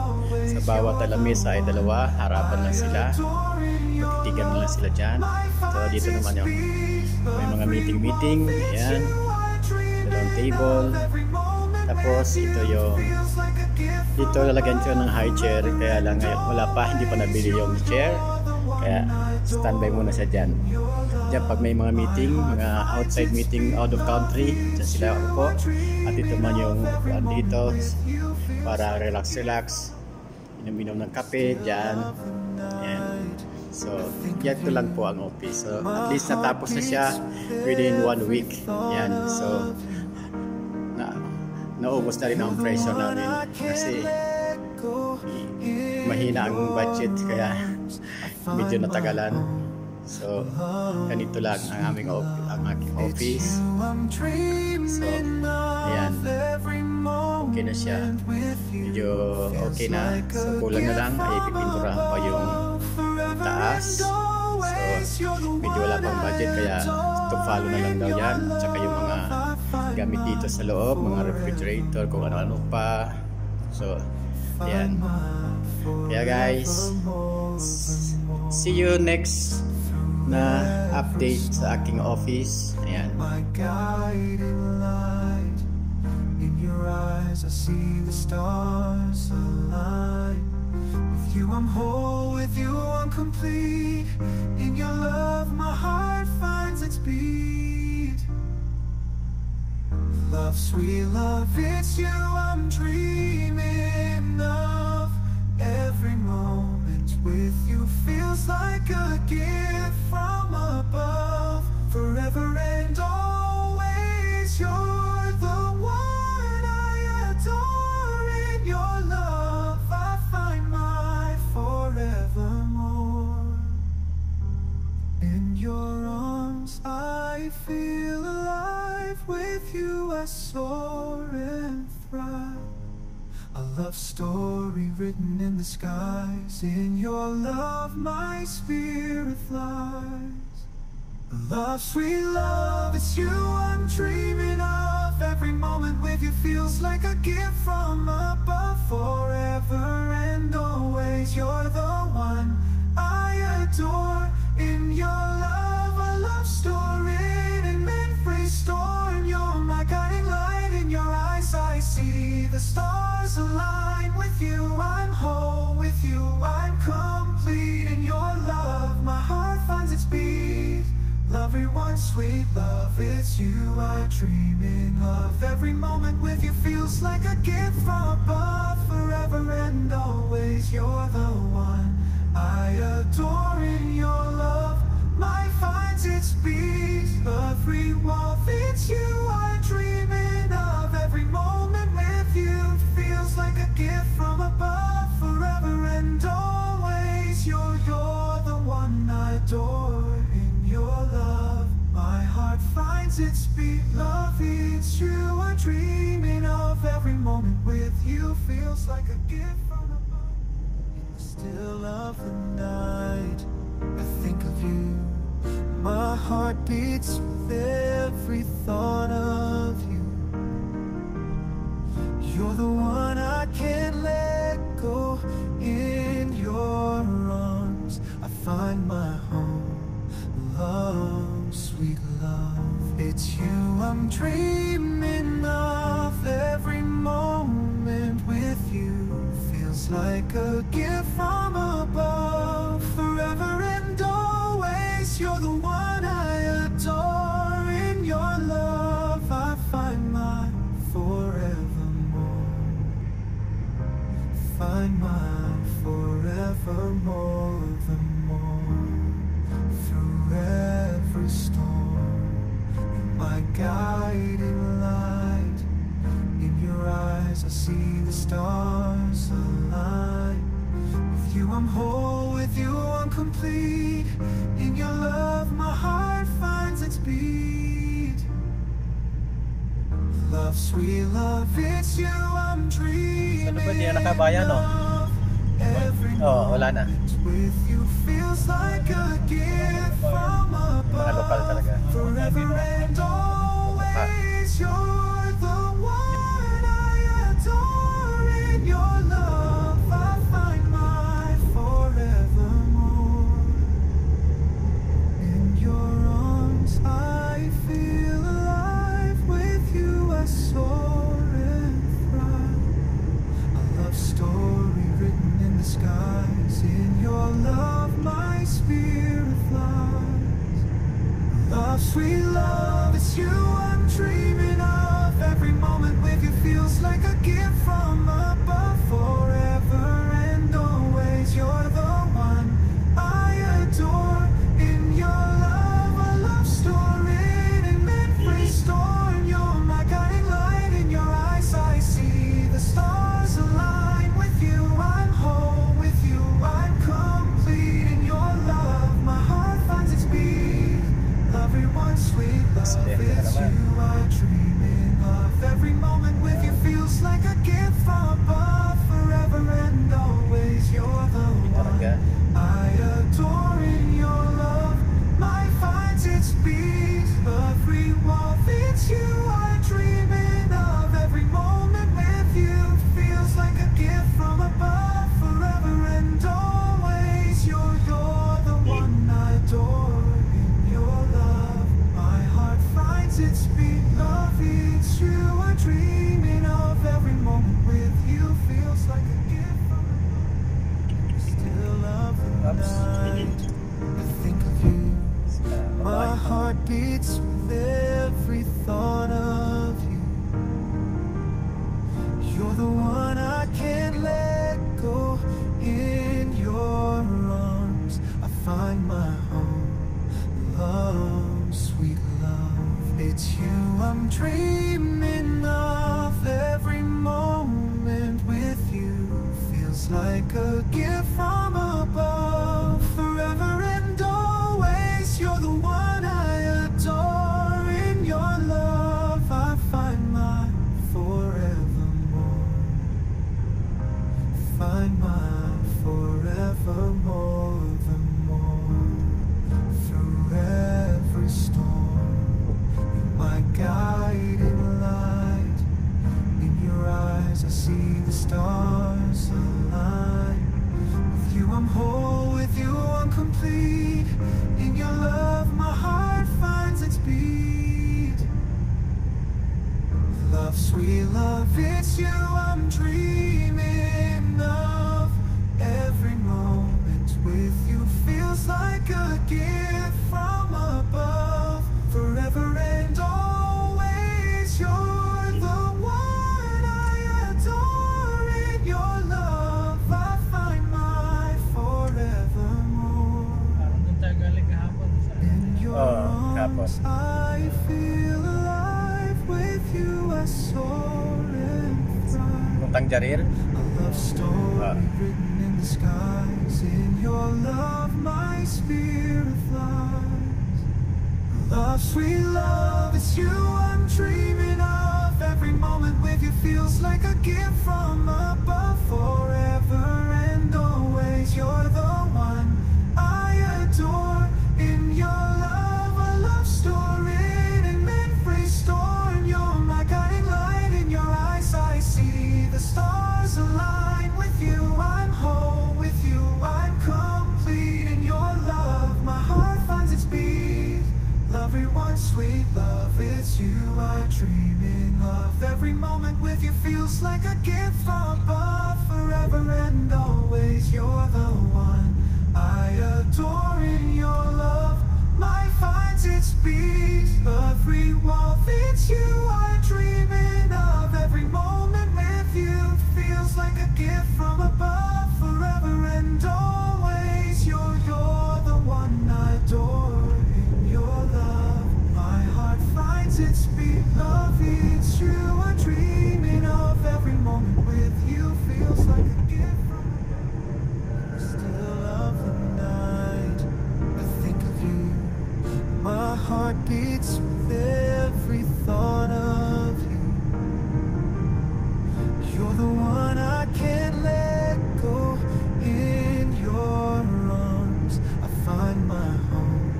Sa bawat lamesa ay dalawa, harapan lang sila. Magtitigan lang sila dyan. So dito naman yung may mga meeting. Ayan. Dalawang table. Tapos ito yung dito lalagyan ko ng high chair, kaya lang ngayon wala pa, hindi pa nabili yung chair, kaya standby muna siya dyan. Pag may mga meeting, mga outside meeting out of country, dyan sila upo. At ito man yung upuan dito para relax, inom ng kape dyan. Ayan. So yan ko lang po ang office. So at least natapos na siya within 1 week. Yan. So naubos na rin ang pressure namin kasi mahina ang budget, kaya medyo natagalan. So ganito lang ang aking office. So ayan, okay na siya, medyo okay na. So kulang na lang ay pipinturahan pa yung taas. So medyo wala pang budget, kaya to follow na lang daw yan. Tsaka yung mga gamit dito sa loob, mga refrigerator, kung ano-ano pa. So ayan. Kaya guys, see you next na update sa aking office. Ayan. My guiding light, in your eyes I see the stars align. With you I'm whole, with you I'm complete. In your love my heart finds its beat. Love, sweet love, it's you I'm dreaming of. Every moment with you feels like a gift from above. Forever and always, you're the one I adore. In your love I find my forevermore. In your arms I feel alive. With you I soar and thrive. A love story written in the skies. In your love my spirit flies. Love, sweet love, it's you I'm dreaming of. Every moment with you feels like a gift from above. Forever and always, you're the one I adore. In your love, a love story in memory stored. You're my guiding light. In your eyes I see the stars align. With you I'm whole, with you I'm complete. In your love my heart finds its beat. Everyone, sweet love, it's you I'm dreaming of. Every moment with you feels like a gift from above. Forever and always, you're the one I adore. In your love my finds its beat. Every walk, it's you I'm dreaming of. Every moment with you feels like a gift from above. Forever and always, you're the one. finds its beat. Love, it's you I'm dreaming of. Every moment with you feels like a gift from above. In the still of the night, I think of you. My heart beats with every thought of you. You're the one I can't let go. In your arms I find my home. Love, sweet love, it's you I'm dreaming of. Every moment with you feels like a gift from above. Forever and always, you're the one I adore. In your love I find my forevermore. Find my forevermore, the more. Through every storm, you're my guiding light. In your eyes I see the stars align. With you I'm whole, with you I'm complete. In your love my heart finds its beat. Love, sweet love, it's you I'm dreaming. Ano ba, di na nakabayan, no? Oo, wala na. With you feels like a gift from above. Mga lokal talaga. Forever and always, you're the one I adore. In your love I find my forevermore. In your arms I feel alive. With you I soar and thrive. A love story written in the skies. In your love my spirit flies. Love, sweet love, it's you I'm dreaming of. Every moment with you feels like a gift from above. Forever and always, you're the one I adore. In your love a love story in every storm. You're my guiding light. In your eyes I see the stars align. With you I'm whole, with you I'm complete. In your love my heart finds its beat. Everyone, sweet love, it's you I'm dreaming of. Every moment with you feels like a gift from above. Forever and always, you're the one I adore. In your love my finds its beat. Every wall, it's you I'm dreaming of. Every moment with you feels like a gift from above. Forever and always, you're the one I adore. In your love my heart finds its beat. Love, it's you I'm dreaming of. Every moment with you feels like a gift from above. Still of the night, I think of you. My heart beats with every thought of you. You're the one I can't let go. In your arms I find my home. Love, sweet love, it's you I'm dreaming of. Every moment with you feels like a gift from above. Forever and always, you're the one I adore. In your love I find my forevermore. Find my forevermore, the more. Through every storm, you're my guiding light. In your eyes I see the stars align. With you I'm whole, with you I'm complete. In your love my heart finds its beat. Love, sweet love, it's you I'm dreaming of. Every moment with you feels like a gift from above. Forever and always, you're the one I adore. In your love I find my forevermore. In your arms I feel alive. With you I soar and thrive. Puntang Jarir. A love story written in the skies. In your love my spirit flies. Love, sweet love, it's you I'm dreaming of. Every moment with you feels like a gift from above. Forever and always, you're the one I adore. In your love, a love story in memory stored. You're my guiding light. In your eyes I see the stars align. With you I'm whole, with you I'm complete. In your love my heart finds its beat. Everyone, sweet love, it's you I'm dreaming of. Every moment with you feels like a gift from above. Forever and always, you're the one I adore. In your love, my finds its beat. Every walk, it's you I'm dreaming of. Every moment with you feels like a gift from above. Forever and always, you're the one I adore. In your love, my heart finds its beat. Love, it's you I'm dreaming of. Every moment with you feels like a gift from above. Still of the night, I think of you. My heart beats with every thought of you. You're the one I can't let go. In your arms I find my home.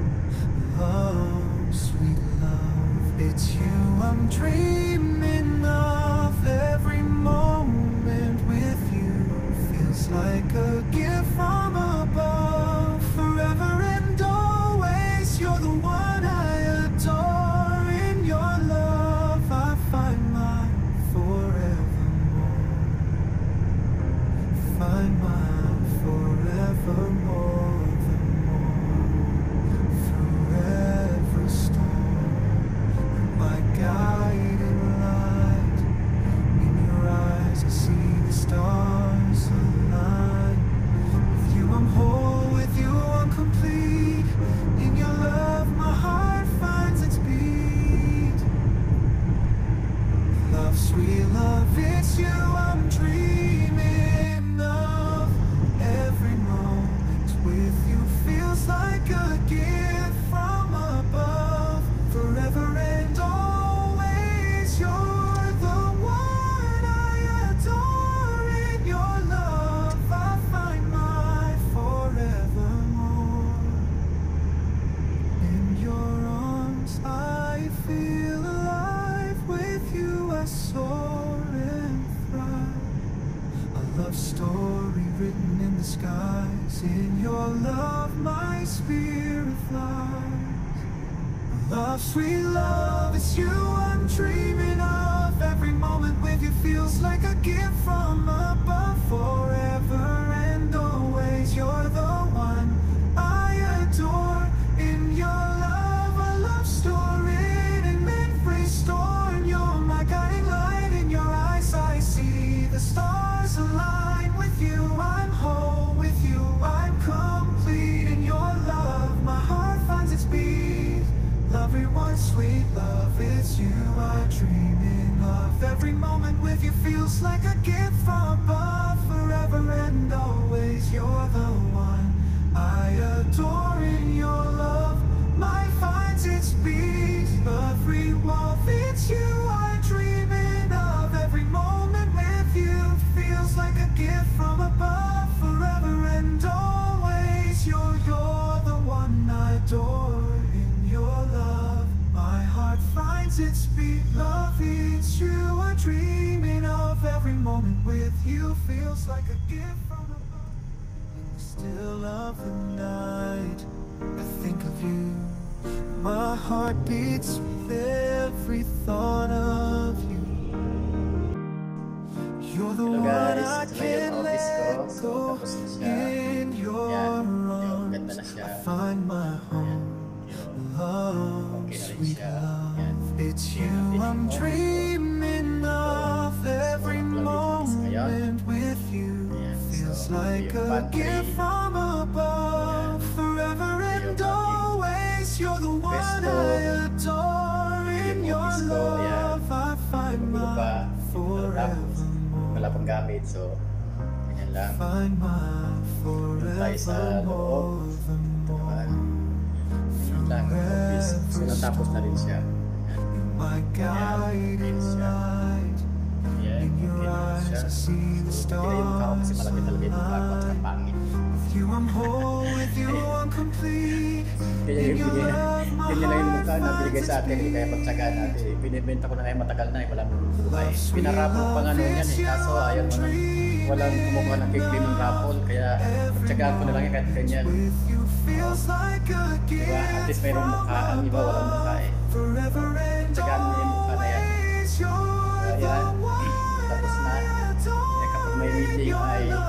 Love, sweet love, it's you I'm dreaming of. Every moment with you feels like a gift from above. Forever and always, you're the one I adore. In your love I find my forevermore. Find my forevermore. Every storm, my guiding light. In your eyes I see the stars align. With you I'm whole, with you I'm complete. In your love my heart finds its beat. Love, sweet love, it's you I'm dreaming of. Every moment with you feels like a gift from above. Forever and always, you're the one I adore. In your love I find my forevermore. In your arms I feel alive. With you I soar and thrive. A love story written in the skies. In your love my spirit flies. Love, sweet love, it's you I'm dreaming of. Every moment with you feels like a gift from above. Forever and always, you're the one I adore. In your love, a love story in memory stored. You're my guiding light. In your eyes I see the stars align. With you I'm whole, with you I'm complete. In your love my heart finds its beat. Everyone, sweet love, it's you I'm dreaming of. Every moment with you feels like a gift from above. Forever and always, you're the one I adore. In your love my finds its beat. Every walk, it's you I'm dreaming of. Every moment with you feels like a gift from above. Forever and always, you're the one I adore. In your love my heart finds its beat. Love, it's you I'm dreaming of. Every moment with you feels like a gift from above. In the still of the night I think of you. My heart beats with every thought of you. You're the Hello one guys, I ito na yung can't office ko. let So, go. tapos na siya. In your Yan, yung ganda arms na siya. I find my home. Love, Okay na rin sweet siya. love, Yan. it's you I'm dreaming of. Every moment with you Ayan, feels so, like yung a pantry. gift from above. Forever and always, you're the one Pesto. I adore. In Yung your office ko, ayan. love I find Magulo pa. my Tapos, forevermore. wala pang gamit. So, ganyan lang. Find my Doon tayo sa loob. Ito forevermore. naman. lang office. So natapos na rin siya. My guiding light. Yan, In your okay na eyes I siya. see the Hindi na yung mukha ko kasi malaki talaga yung mukha ko at saka pangit. With you I'm whole, with you I'm complete. Kaya yung ganyan lang yung mukha na binigay sa atin, kaya pagtsaga natin. Binibenta ko na ngayon matagal na, walang buhay. Pinarapol pa nga noon yan kaso ayaw mo nang walang kumukuha ng kikli ng rapol, kaya pagtsagaan ko na lang yan kahit ganyan. With you feels like a Diba? At least mayroong mukha, ang iba walang mukha eh. forever and Pagtsagaan mo yung mukha na yan. always. You're Ayan, tapos na. Eh, kapag may meeting ay ito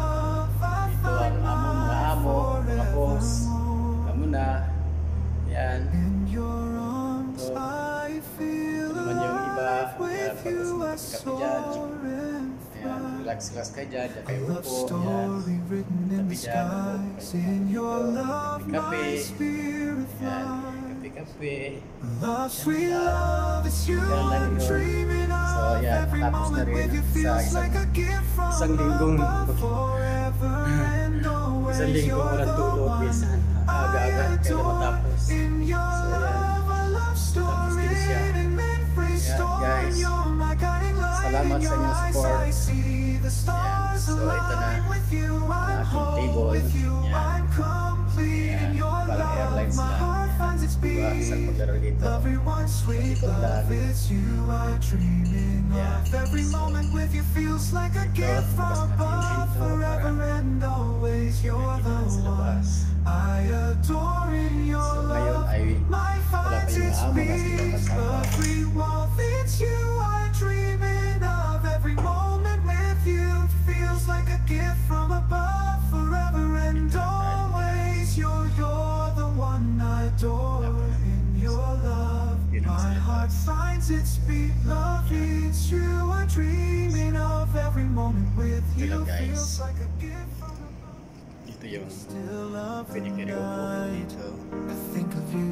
ang mga amo, mga boss, kamo na. Yan. in your arms. So, I feel naman yung iba, with pag you I kape dyan. soar and Ayan, relax kayo dyan, dyan kayo love upo. Yan. story written in the Tabi dyan, skies. In your love, kape. my spirit Yan, flies. kape-kape. Love, sweet love, it's you Yan lang I'm yun. dreaming of. So, yan, Every natapos na moment rin with you sa feels like a gift from isang linggong forever and always. isang linggo walang tulog is aga-aga kaya matapos. In your So, yan. love, a love Tapos din story siya. and free Yan, story. guys. You're my guiding light. Salamat In sa your inyong eyes support. I see the stars So, ito na. align with you. I'm Aking whole table. with you. Yan. I'm complete Yan. in your Parang love. airlines My lang. heart finds its Diba? Isang beat. paglaro dito. Everyone sweet Ikot love, lang. it's you I'm dreaming Yeah. of. Every moment with you feels like a gift from bukas natin yung above. pinto Forever para and always, you're the sa one labas. I adore in your So, ngayon love. ay My wala pa finds yung its amo kasi beat. napasama. Every wall fits you I'm dreaming of. Every moment with you feels like a gift from above. Forever and always, you're the one I adore in your love. Yun ang My salita. heart finds its beat. Love is you I'm dreaming of. Every moment with Ito you lang, guys. feels like a gift from above. Dito yung Still love pwede kayo upo dito. I think of you.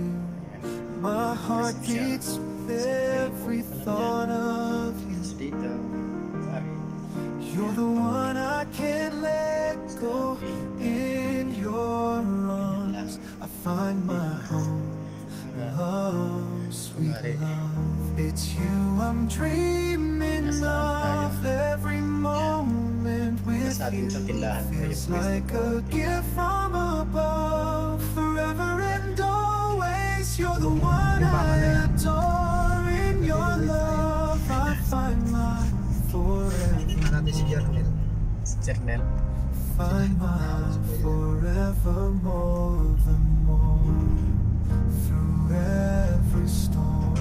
Ayan. My heart Siya. beats with every thought of you. So, dito. Sorry. You're the one I can't let go. In your arms, I find my home. Love, sweet love, it's you I'm dreaming of. Every moment with Sa ating you tindahan kayo feels pwesto like ko. a gift from above. Forever and always, you're the one I adore. In your love, I find my forever. Natin si Jernel. Si Chernel. Find my forevermore, the more. Through every storm,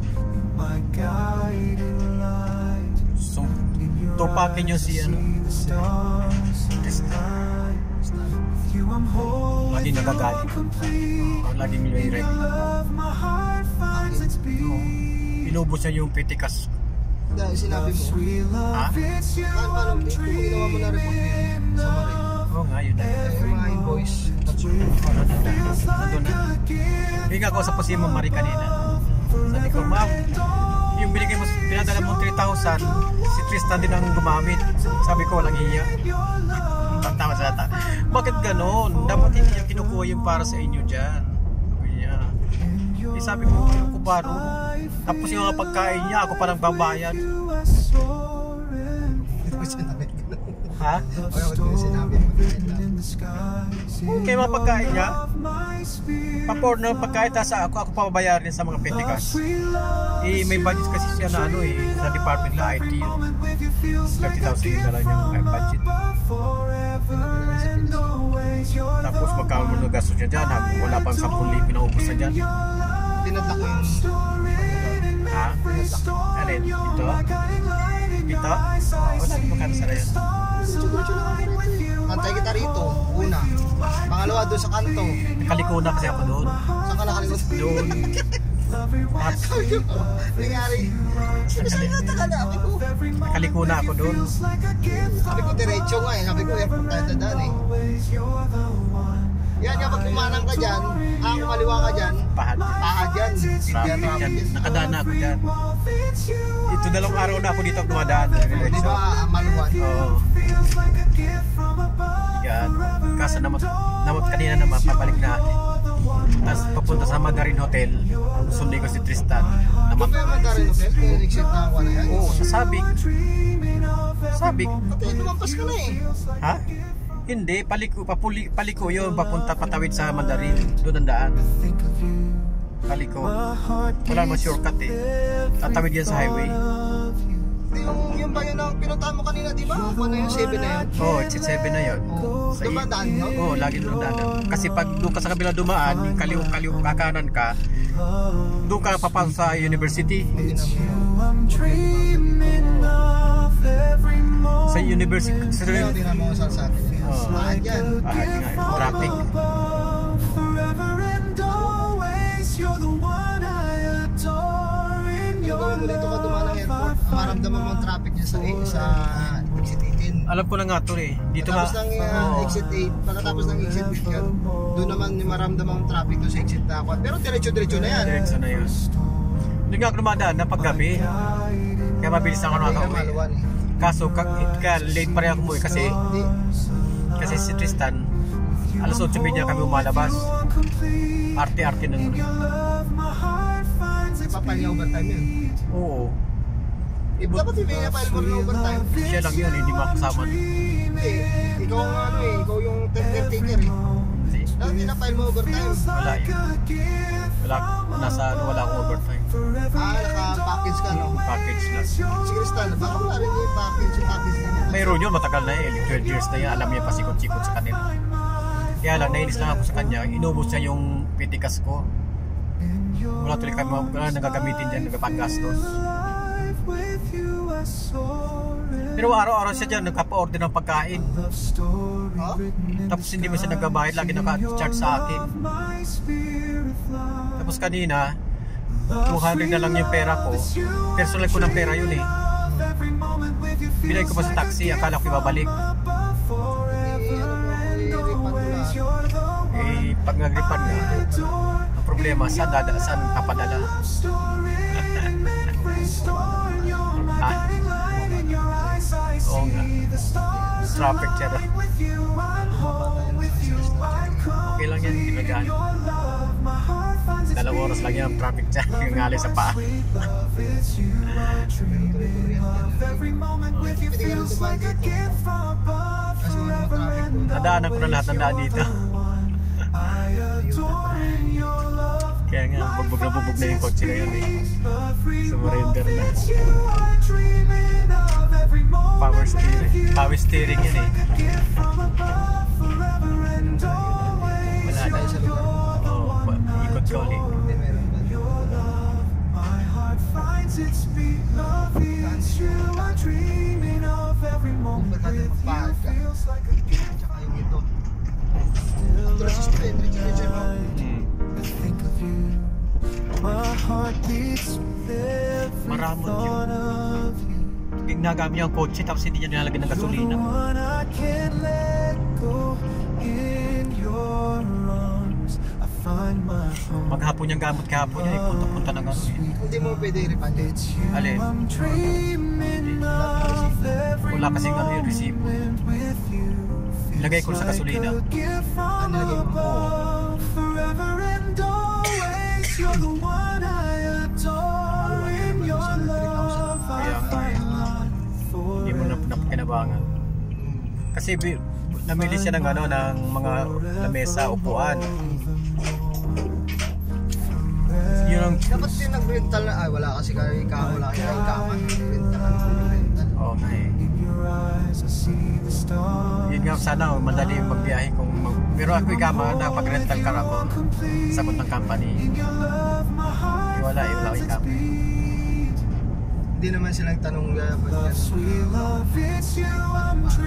you're my guiding light. So, In your tupakin nyo eyes, si I ano. see the stars align. With you I'm whole, Lagi with you nagagalit. I'm complete. Laging In nire. your love, my heart finds its beat. Inubos niya yung pitikas. Dahil sinabi mo, Sweet love, it's you paano I'm kung ginawa mo na report dreaming sa Marie? of. Oo nga, yun na. Yung mga invoice, Feels like Doon na. a gift. Hindi ako sa si Ma'am Marie kanina. Sabi ko, Ma'am, yung binigay mo, pinadala mo 3,000, si Tristan din ang gumamit. Sabi ko, walang hiya. Tatawa sa ata. Bakit ganon? Dapat hindi niya kinukuha yung para sa inyo dyan. Sabi niya. Eh, sabi ko, yung kubaro. Tapos yung mga pagkain niya, ako parang babayad. Ito ko sinabi ko. Ha? O yung sinabi mo. Okay, mga pagkain niya. Papor na pagkain, tapos ako pababayarin sa mga petikas. Eh, may budget kasi siya na ano eh, sa department na IT yun. 30,000 na lang yung budget. Tapos magkano mo na gastos niya dyan, wala pang 10,000 pinaubos na dyan. Tinadla ko yung Ha? Alin? Ito? Ito? O, sige, magkano sa yun? Antay kita rito, una. Pangalawa doon sa kanto. Nakaliko na kasi ako doon. Saan ka nakalimot? Doon. At Sabi ko, nangyari. Sino ka na? Sabi ko, nakaliko na ako doon. sabi ko diretso nga eh. Sabi ko, airport tayo dadaan eh. Yan, kapag kumanang ka dyan, kumaliwa ka dyan, Pahad. paha dyan. Traffic dyan. Nakadaan na ako dyan. Ito dalawang araw na ako dito dumadaan. Di ba, maluwan? Oo. Yan. Kaso naman kanina naman, papalik na. papunta sa Mandarin Hotel. Sunday ko si Tristan. Ano ba yung Mandarin Hotel? Yung exit na ako na yan? Oo, sa Sabik. Sabik. Pati lumampas ka na eh. Ha? Hindi, paliko yun. Papunta patawid sa Mandarin. Doon ang daan. Paliko. Wala naman shortcut eh. Tatawid yan sa highway. Yung ba yun ang pinuntahan mo kanina, di ba? Ano na yung 7 na yun? Oo, exit 7 na yun. Sa Diba daan yun? Oo, lagi doon daan. Kasi pag doon ka sa kabila dumaan, yung kaliw kakanan ka, doon ka papasok sa university. Sa university. Kaya hindi naman ako sa akin. Oo. Mahal yan. Ahad nga, traffic. Yung gawin mo dito ka dumaan ng airport, maramdaman mo ang traffic niya sa exit 18. Alam ko na nga to eh. Dito nga. Pagkatapos ng Oo. exit 8, pagkatapos ng exit 8 yun, doon naman yung maramdaman ang traffic doon sa exit na ako. Pero diretso-diretso na yan. Diretso na yun. Doon nga ako dumadaan na paggabi. Kaya mabilis ako Hindi ka nakauwi. maluwan eh. Kaso, late pa rin ako umuwi kasi si Tristan, alas 8:30 kami umalabas. Arte-arte nun. Ipapile niya overtime yun. Oo. Dapat ipapile mo rin overtime. Siya lang yun, hindi makasama. Hindi. Ikaw ang ikaw yung taker eh. Dapat pinapile mo overtime. Wala yun. Wala akong overtime. Naka-package ka no? Package lang. Si Crystal, baka wala rin yung package na niya. Mayroon yun, matagal na eh. 12 years na yan. Alam niya pasikot-sikot sa kanila. Kaya lang, nainis lang ako sa kanya. Inubos niya yung pitikas ko. Wala tuloy kami nagagamitin dyan, nagpapaggastos. Pero araw-araw siya dyan, nagpapa-order ng pagkain. Oh? Tapos hindi mo siya nagbabayad, lagi naka-charge sa akin. Tapos kanina, 200 na lang yung pera ko. Personal ko ng pera yun eh. Binay ko pa sa taxi, akala ko ibabalik. Eh, pag nag-refund na, ang problema, saan papadala? Oo nga. Traffic siya na. Okay lang yan, hindi nagaan. 2 oras lang yan ang traffic siya. Yung ngali sa paa. Pwede ka rin dumaan dito. Kasi walang traffic doon. Nadaanan ko na lahat ng daan dito. Kaya nga, bugbog na yung kotse na yun eh. Sumurrender na. Power steering yun eh. Wala na. Sa lugar. Oo, ikot ka ulit. Hindi meron ba? Kung ba't natin magpahal ka? Tsaka yung ito. Ang tulas sa spray, diretso mo. Maramot yun. Ginagamit niya ang kotse tapos hindi niya nilalagyan ng gasolina. Maghapon niyang gamot kahapon niya, punta-punta ng ano yun. Hindi mo pwede i-refund yun. Alin? Wala kasing ano yung resibo. Ilagay ko sa gasolina. Ano lagay mo? Kaya nga eh. Hindi mo na pinapakinabangan. Kasi namili siya ng ano, ng mga lamesa, upuan. Yun ang... Dapat din nag-rental na, wala kasi kayo wala kayo ikaman. Rental. Oo nga eh. Yun nga, sana madali yung magbiyahe kung pero ako ikama, nakapag-rental car ako. Sagot ng company. Wala akong ikama. Hindi naman silang tanong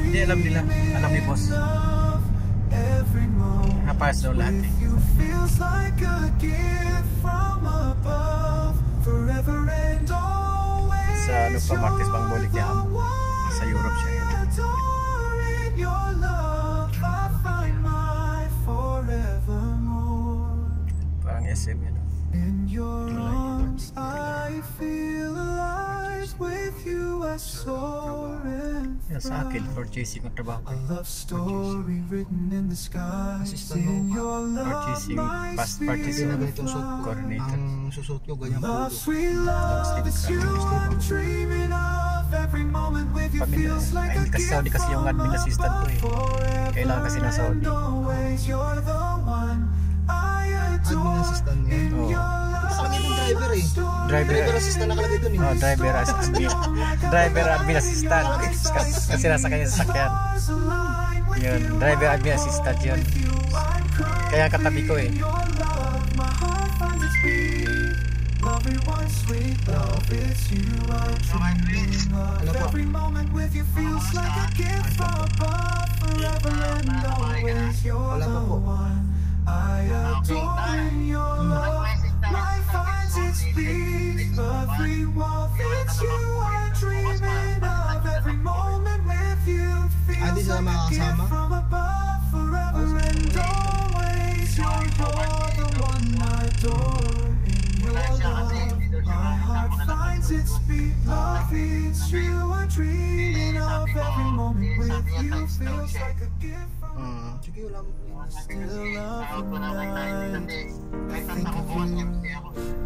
Hindi, alam nila. Alam ni boss. Napas daw lahat eh. Sa ano pa, Martes pang bulik niya. Sa Europe siya yun. Parang SM yun. In your arms, I feel alive with you. soaring Yan sa akin, purchasing ang trabaho ko. a love story written in the skies. In your love, Purchasing, past Hindi purchasing na ganito ang suot ko. coordinator. Ang susot ko, ganyan love, pulo. sweet love, it's you I'm dreaming of. Every moment with you Pamilya, feels like ay a kasi gift Saudi kasi yung from admin assistant ko eh. forever Kailangan kasi ng Saudi. and always. You're the one I Admin adore. assistant niya. Oo. Nakalagay doon driver eh. Driver, Driver assistant nakalagay doon eh. oh, driver as admin. Driver admin assistant. Kasi nasa kanya sasakyan. Yun, driver admin assistant yun. Kaya katabi ko eh. Everyone sweet love, it's you I'm dreaming of. Every moment with you feels like a gift from above. Forever and always, you're Wala pa the po. one I adore. In your love, life finds its peace. Every warmth, it's you I'm dreaming of. Every moment with you Di feels sila like a gift makakasama? from above. Forever and always, you're the one I adore. In your love, my heart finds its beat. Love, it's you I'm dreaming of. Every moment with you feels like a gift from Sige, wala mo. still love the night. I think of you.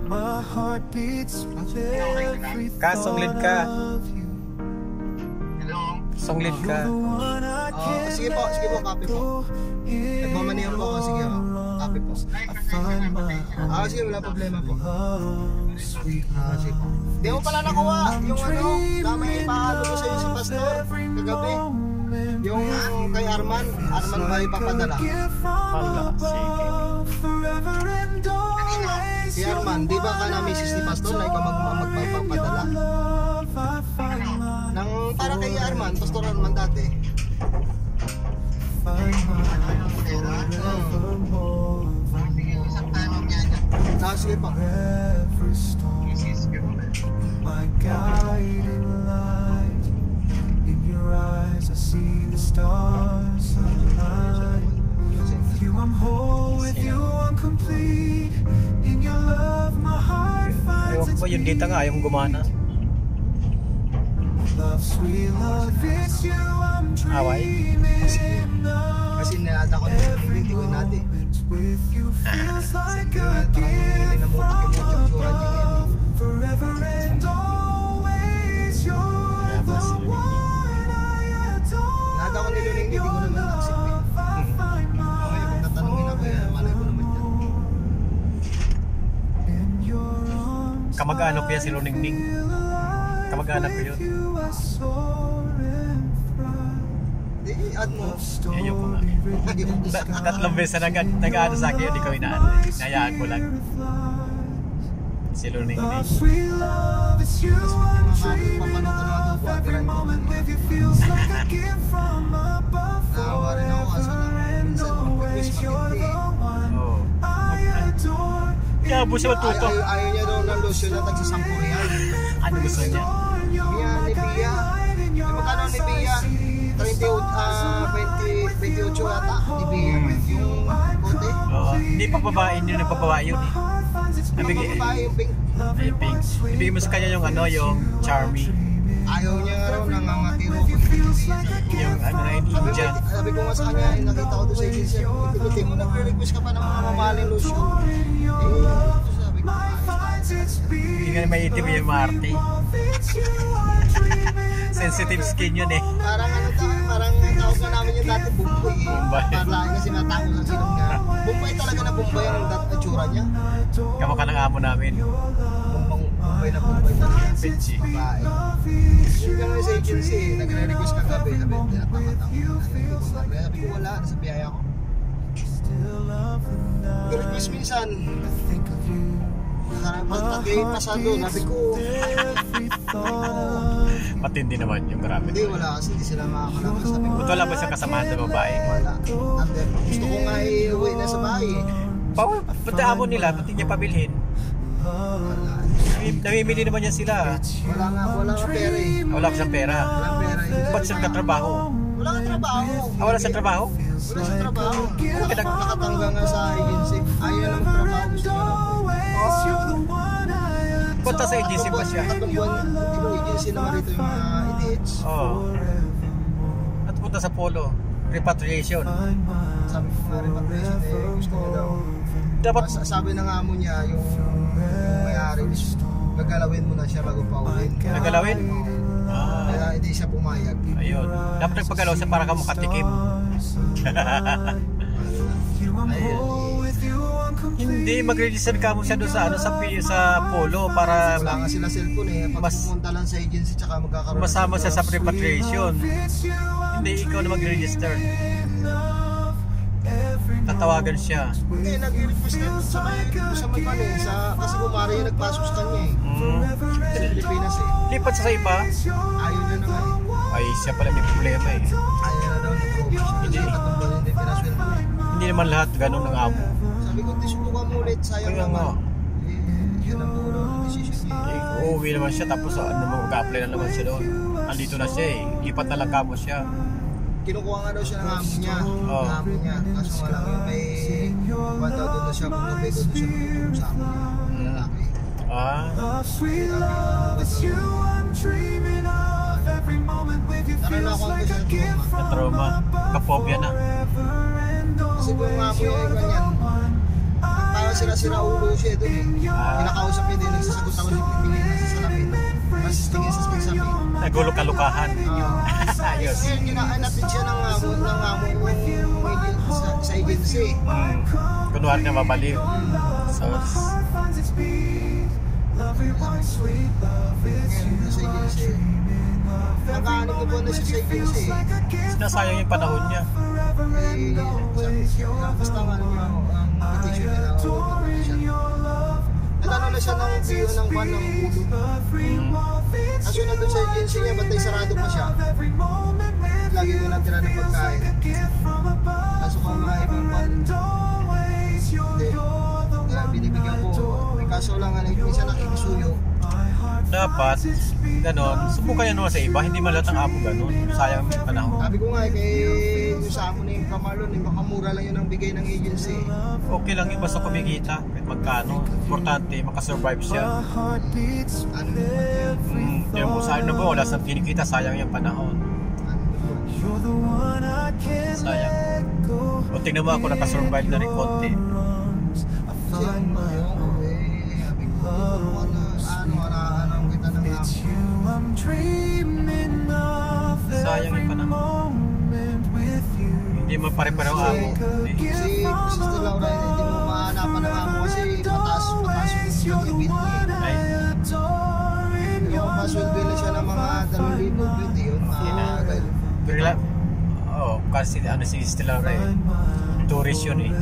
My heart beats with every Songlid thought ka. of you. Songlid ka. The one I can't Sige po, copy po. go in Nagmamanihan po ako, sige po. Copy po. I find my own Sige, wala problema po. love, sweet Sige po. Di mo pala nakuha yung ano, tama yung paano ko sa'yo si Pastor kagabi. Yung kay Arman ba ipapadala? Hala, sige. Forever and always. Si Arman, di ba ka na misis ni Pastor na ikaw magpapadala? Love, I find my Nang para kay Arman, Pastor Arman dati. Sige pa. every storm, my guiding light. In your eyes, I see the stars align. With you, I'm whole. With you, I'm complete. In your love, my heart finds Ewan its ko yung data nga, ayaw gumana. love, sweet love. It's you, I'm Away. dreaming of. Kasi nilata ko na hindi ko natin. With you feels like a gift from above. Forever and always, you're the one I adore. Nada ko niluling, hindi ko naman naksip eh. I find my Okay, kung tatanungin ako yan, malay ko naman yan. in your arms. Kamag-anak ko yan si Roningning. Kamag-anak ko yun. You are soaring thrive. Di, add mo. Ayaw ko nga. Ayun, Tatlong beses na nag-ano sa akin yun, di ko inaano. Nayaan ko lang. Si Roningning. Love, sweet love, it's you I'm dreaming of. Every moment with you feels like a gift from above. Naawa rin ako kaso Forever and minsan always, you're the one Oo. I adore. Kaya busi matuto. ayaw niya daw ng lotion na tagsasampo yan. Ano gusto niya? Bia ni Bia. Ay, magkano ni Bia? 28 yata ni Bia. Yung bote. Oo. Hindi pa babae yun, nagpababae yun eh. Yung Nabigay, babae, yung pink. ay pink. Ibigay mo sa kanya yung ano, yung Charmy. Ayaw niya nga raw nangangatiro ko. Yung ano na yun, Indian. Sabi ko nga sa kanya, nakita ko doon sa agency. Itibitin mo, nagre-request ka pa ng mga mamahaling lotion. Sabi ko, Hindi nga may itim yung maarte. Sensitive skin yun eh. parang ano tayo, parang tawag na namin yung dati Bombay eh. Bombay. Parang kasi natako sa silong nga. Bombay talaga na Bombay ang tsura niya. Kamukha ng amo namin. Bombay na Bombay talaga. Benji. Babae. Yung gano'n sa agency, nagre-request ka gabi. Sabi, tinatakot ako. Sabi ko wala, nasa biyaya ko. Request minsan. Pagtagay pa sa doon, sabi ko, Matindi naman yung marami. hindi wala kasi hindi sila makakalakas. Sabi ko, Buto wala ba siyang kasamahan sa babae? wala. Gusto ko nga iuwi na sa bahay eh. Pati amo nila, pati niya pabilhin. Wala. Namimili naman yan sila. Wala nga pera eh. Wala pa siyang pera. Walang pera eh. Ba't siya nagkatrabaho? Wala kang trabaho. Wala siyang trabaho? Wala siyang trabaho. Nakatangga nga sa agency. Ayaw na magtrabaho. Gusto niya lang. Punta sa agency pa siya. Tatlong buwan, di ba agency naman rito yung mga idiots. Oo. At punta sa Polo. Repatriation. Sabi ko nga repatriation gusto niya daw. Dapat Sabi ng amo niya, yung may-ari, gagalawin mo na siya bago pauwiin. nagalawin. Kaya hindi siya pumayag. Ayun. Dapat nagpagalaw siya para ka makatikim. Hindi, mag-register ka mo siya doon sa, sa Polo para Wala nga sila cellphone eh. Pag Mas- pumunta lang sa agency tsaka magkakaroon masama siya sa repatriation. Hindi, ikaw na mag-register. Tatawagan siya. Hindi, nag-request na doon sa may kasi bumari yung nagpasok sa kanya eh. Sa Pilipinas eh. Lipat siya sa iba. Ayaw na naman eh. Ay, siya pala may problema eh. Ayaw na daw nag-probe siya. Hindi, katumbal hindi pinasweldo eh. Hindi naman lahat ganun ng amo. Sabi ko, subukan mo ulit, sayang Kaya nga. naman. Yun ang puro decision niya. Uuwi naman siya tapos mag-apply na naman siya doon. Andito na siya eh. Lipat na lang kamo siya. Kinukuha nga daw siya ng amo niya. Oo. Ng amo niya. Kaso nga lang yung may buwan daw doon na siya. Kung nabay doon siya tutulong sa amo niya. Ang lalaki. Naranakuan ko siya ng trauma. Na-trauma. Kapobya na. Kasi kung nga po yung ganyan, parang sila ulo siya doon eh. Kinakausap niya din, nagsasagot ako sa pipiliin na sa salamin. Mas tingin sa salamin. Nagulukalukahan. Ayos. Ngayon, ginaanapin siya ng sa agency. Kunwari na mabaliw. So, Ngayon, nasa agency. Nakaanip na buwan na siya sa agency. sinasayang yung panahon niya. Basta nga naman ang petition niya na petition. Nagano na siya ng view ng van ng ulo. Kaso na doon sa agency niya, batay sarado pa siya. Lagi ko natira ng pagkain. Kaso kung mga ibang van, hindi. Kaya binibigyan ko. Kaso lang nga, minsan nakikisuyo. Dapat, ganon, subukan yan naman sa iba. Hindi man lahat ng amo ganon. Sayang yung panahon. Sabi ko nga, kay yung sa amo na yung kamalon, baka mura lang yun ang bigay ng agency. Okay lang yung basta kumikita. Kahit magkano. Importante, makasurvive siya. Ano Yung kung saan na ba, wala sa kinikita, sayang yung panahon. Sayang. O tingnan mo ako, nakasurvive na rin konti. Kasi yung sabi ko, ano kita ng amo. Sayang yung panahon. Hindi mo pare-pareho amo. Si Sister Laura, hindi mo mahanapan ng amo kasi mataas yung ibit niya. Ay, Yung pasweldo na siya ng mga 2,000 yun. pero lang. Oo, kasi ano si Stella Ray. Tourist yun eh.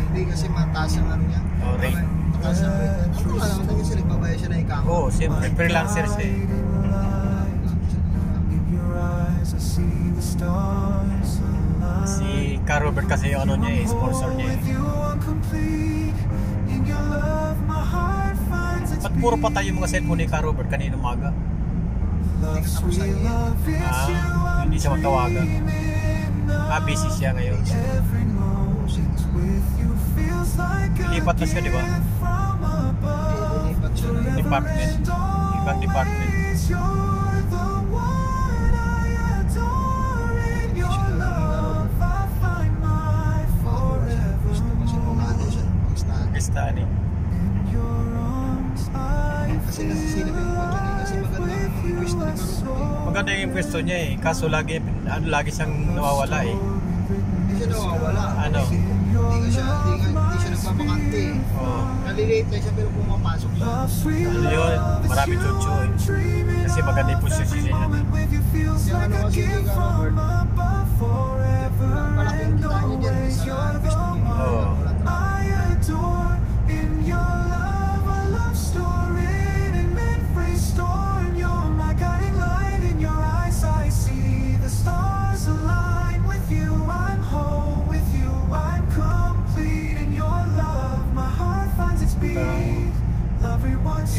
Hindi kasi mataas ang ano niya. Oh, rate. Mataas ang rate. Ako nga naman kasi nagbabayad siya na ikamo. Oo, siyempre, freelancer siya eh. Si Carl Robert kasi yung ano niya eh, sponsor niya eh. Ba't puro patay yung mga cellphone ni Carl Robert kanina umaga? Hindi siya magtawagan. Busy siya ngayon. Lipat na siya, di ba? Department. Ibang department. Kristaan eh. Kasi nasisilip yung kanya niya kasi maganda ang pwesto ni Carol. Maganda yung pwesto niya eh. Kaso lagi siyang nawawala eh. Hindi siya nawawala. Ano? Hindi siya nagpapakante eh. Oo. Nalilate na siya pero pumapasok siya. Ano yun? Marami chucho eh. Kasi maganda yung posisyon niya. Yung ano kasi ni Robert, malaking kita niya dyan sa pwesto niya. Oo.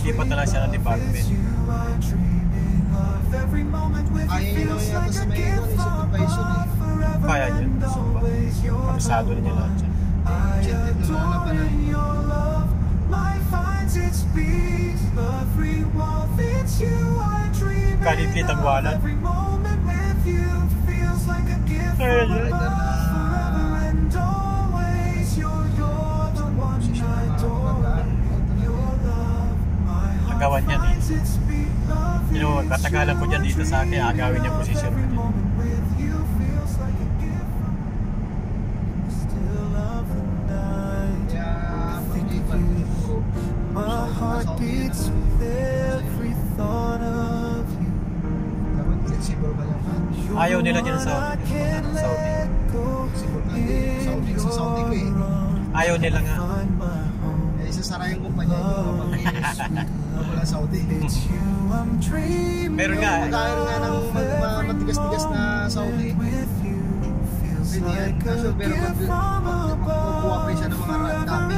Ilipat na lang siya ng department. Ayaw niya lang yata sa may ito, sa supervision eh. Kaya niya. Kabisado niya lahat siya. Gentle na lang naman. finds its beat. Every wall fits you. I dream Kalit-lit ang walan. every moment with you feels like a gift Ay, from ay. above. And always you're the one I adore. Your love, my heart Agawan yan eh. finds its beat. You know, katagalan ko dyan dito sa akin, agawin niya posisyon ko Every dyan. moment with you feels like a gift from still of the night. Kaya, pag-ipan ko, My heart beats with every thought of you. dapat flexible ka lang. Ayaw nila dyan sa Saudi. Flexible ka din. Sa Saudi ko eh. Ayaw nila nga. Eh, sasara yung kumpanya nyo kapag wala Saudi. Meron nga eh. Kaya nga ng matigas-tigas na Saudi. Pwede yan. Kaso pero magkukuha pa siya ng mga randami.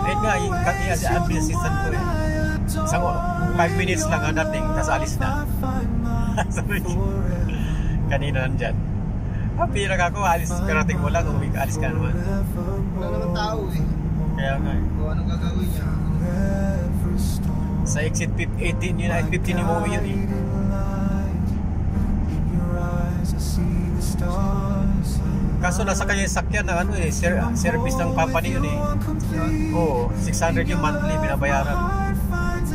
Ayun nga, yung assistant ko eh. Isang 5 minutes lang ang dating, tas alis na. Sabi niya, kanina nandyan. Pirag ako, alis, karating mo lang, alis ka naman. Wala naman tao eh. Kaya nga eh. Kung anong gagawin niya. Sa exit 18, yun ay 15 yung umuwi yun eh. Kaso nasa kanya yung sakyan ng ano eh, service ng company yun eh. Oo, 600 yung monthly, binabayaran.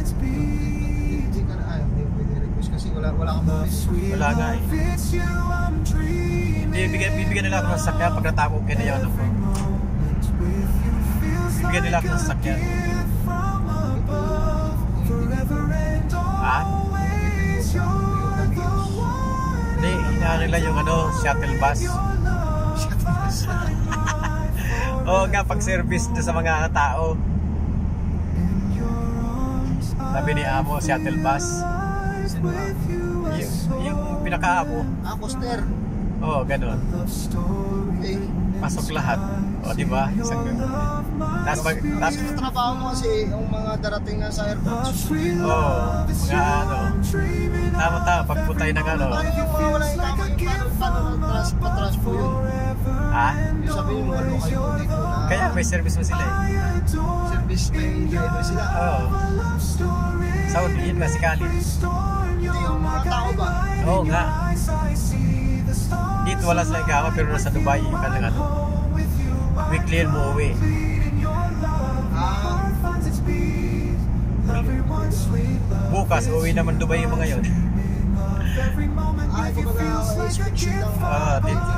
Hindi ka na ayaw. Hindi pwede request kasi wala kang business. Wala nga eh. Hindi, bibigyan nila ako ng sakyan pag natako kaya na yun ako. Bibigyan nila ako ng sakyan. Ha? Hindi, inaano nila yung ano, shuttle bus. Oo nga, pag service doon sa mga tao. Sabi ni Amo, shuttle bus. Yung pinaka-amo. Coaster. Oo, ganun. Eh, Pasok lahat. O, di ba? Isang ganun. Tapos, sa trabaho mo kasi yung mga darating na sa airport. oo, mga ano. Tama-tama, pagputay ng ano. Paano yung mga wala yung tama yung paano patraspo yun? Ha? Yung sabi yung mga local yung dito na Kaya may service mo sila eh. service may driver sila. Oo. Saudi, yun basically. Hindi yung mga tao ba? Oo nga. Dito wala sila ikawa pero nasa Dubai ka lang ano. Weekly yun mo uwi. Ah, Bukas, uwi naman Dubai yung mga yun. kumbaga inspection lang. Dito.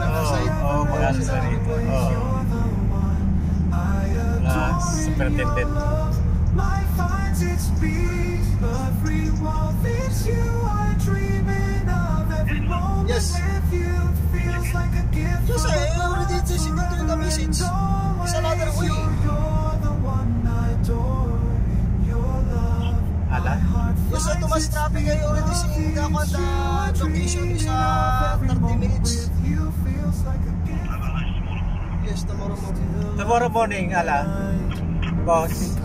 Mga ano sa rito. Mga superintendent. Yes. Yes, I already sent you the message. It's another way. Ala? Yes, so too much traffic. I already seen the location is 30 minutes. Yes, tomorrow morning. Tomorrow morning, ala. Boss.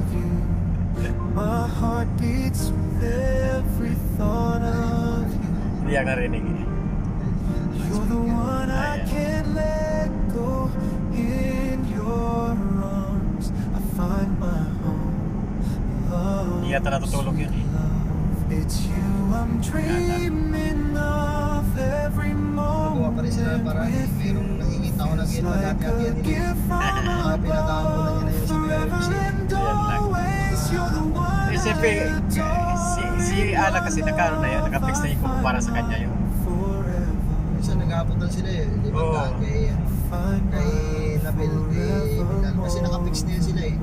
My heart beats with every thought of you. Hindi ako narinig eh. You're the one I can't let go. In your arms, I find my home. Love, Hindi yata natutulog yun eh. it's you I'm dreaming of every Nagawa pa rin sila moment para mayroong nakikita ko na ginawa like dati a yan. gift from Mga pinag-aamulan niya na yun sa forever BRC. and always. You're the one Eh, siyempre, si Ala kasi nakaano na yun, nakafix na yung kumpara sa kanya yun. Minsan nag-aabutan sila eh. Di ba? Oo. Kay Nabel, kay Bilal. Kasi nakafix na yan sila eh.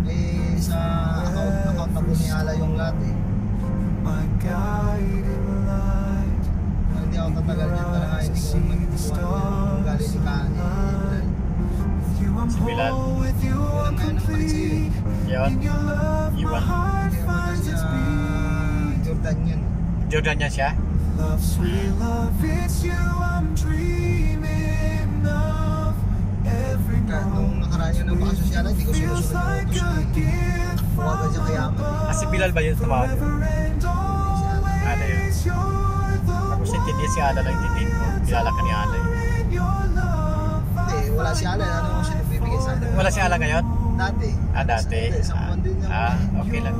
Eh, sa accountable ni Ala yung lahat eh. my guiding light. Hindi ako tatagal niyan para hindi ko magtituan yung galing ni Kani. With you I'm Si Bilal. whole, with you I'm complete. Yun. In your love, my Iwan. heart Kaya finds its sa beat. Jordan yun. Jordan niya siya. Love, sweet love, it's you I'm dreaming of. Every Kaya nung nakaraan yun ng bakasyon siya, hindi ko feels sinusunod like yung a utos. gift Tawagan siya kay Ama. Si Bilal ba yun tumawag? forever and Ala yun. always. You're the Tapos intindi si Ala lang intindihin ko. Kilala ka ni Ala eh. one, your love. Hindi, wala si Ala. Ano mo siya nagbibigay sa akin? Wala si Ala ngayon? dati. Dati. Isang buwan din yan. Okay lang.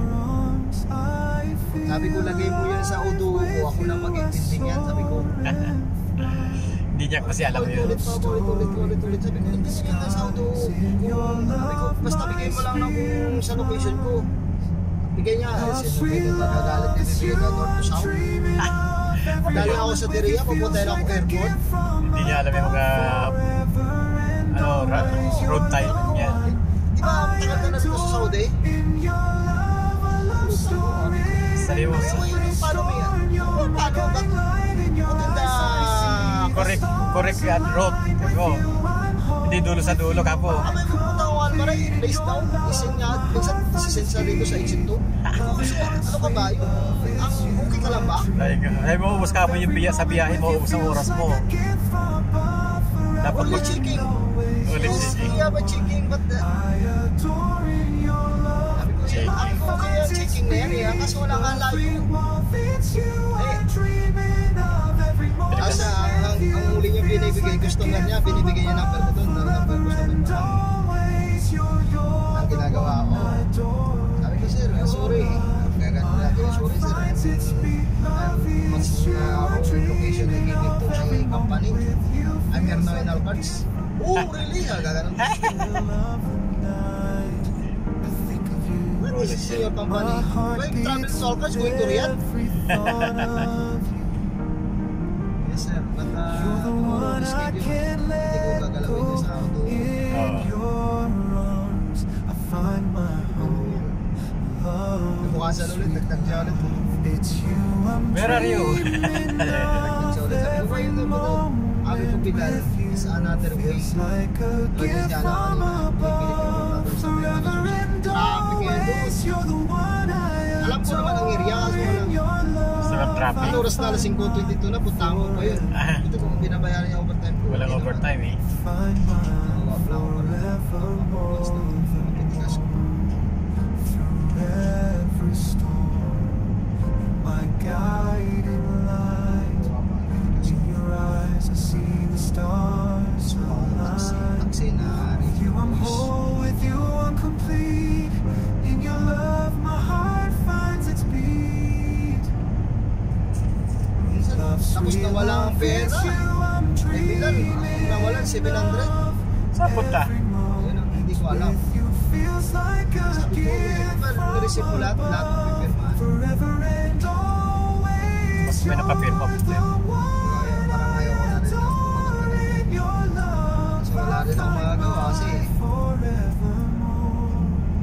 Sabi ko, lagay mo yan sa auto ko. Ako lang mag-intinding yan. Sabi ko, Hindi niya kasi alam yun. ulit. Sabi ko, hindi yan na sa auto ko. Sabi ko, basta bigay mo lang ng kung sa location ko. Bigay niya. Siyempre, nagagalit niya. Bibigay niya north to south. Dali ako sa Diria, papunta na ako airport. Hindi niya alam yung mga road type niya. Di ba, tagal ka na dito sa Saudi? Seryoso. Yun yung paano mo yan? Paano? Correct yan, road. Diba? Hindi dulo sa dulo ka po. Abay, pupunta ko Almaray, place down. Isin nga, minsan siya dito sa exit 2. Ano ka ba? Ang okay ka lang ba? Ay, mauubos ka po yung sa biyahe, mauubos ang oras mo. Dapat Only checking. Ulit Yes, checking. yeah, but checking, but sabi ko, okay yan, checking na yan eh. Kasi wala nga layo. Kasi ang huli niya binibigay, customer niya, binibigay niya number ko doon. Number customer niya. Ang ginagawa ko. Sabi ko, sir, sorry. Gagano natin yung sorry, sir. Mas location na gigit to sa company. I'm here now in Alparts. Oh, really? Gagano. When is this your company? When travel to Alparts, going to Riyadh? Yes, sir. But tomorrow is scheduled. Hindi ko gagalawin yung sa auto. Bukasan ulit, nagtag siya ulit. Where are you? Nagtag siya ulit. Sabi ko, why you mo? Abi ko bigal is another way. Pwede siya na traffic yan doon. Alam ko naman ang area kasi Sarap traffic. ano oras na alas 5:22 na, punta mo pa yun. Ito kung binabayaran niya overtime ko. Walang overtime eh. Wala ako pa rin. Matigas ko. Every storm, my guiding light. In your eyes, I see the stars align. Taxi na rin. You, I'm whole. With you, I'm complete. In your love, my heart finds its beat. Tapos nawala ang pera. Eh, bilan. Nawalan 700. Saan punta? Yun ang hindi ko alam. Sabi ko, na-receive mo lahat ng pipirmahan. Mas may nakapirma po tayo. Parang ayaw ko na rin lang so wala rin akong magagawa kasi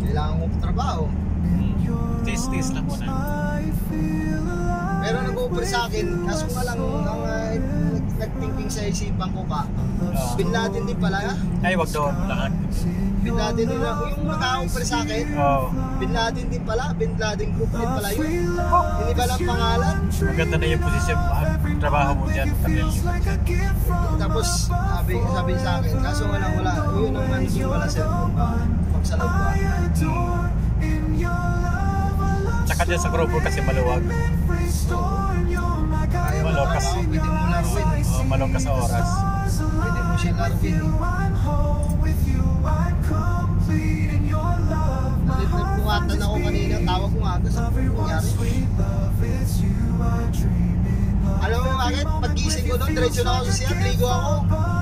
kailangan ko trabaho. Tis lang muna. Pero nag-offer sa akin, kaso nga lang ang nag-thinking sa isipan ko ka, Bin Laden din pala. Ay, wag doon. Lahat. Bin Laden din lang. Yung nag-offer sa akin, Bin Laden din pala. Bin Laden Group din pala yun. Hindi ba lang pangalan? Maganda na yung posisyon mo. Trabaho mo dyan. Tapos sabi sa akin, kaso nga lang wala. Yun ang nandun wala cellphone ba? Pag sa loob ba? Tsaka dyan sa grupo kasi maluwag. Malungkas. Pwede mo laruin. Malungkas sa oras. Pwede mo siya laruin. Nagpuwatan ako kanina. Tawag ko nga agad sa nangyari. Alam mo bakit? Pag-gising ko doon, diretso na ako sa siya, ligo ako.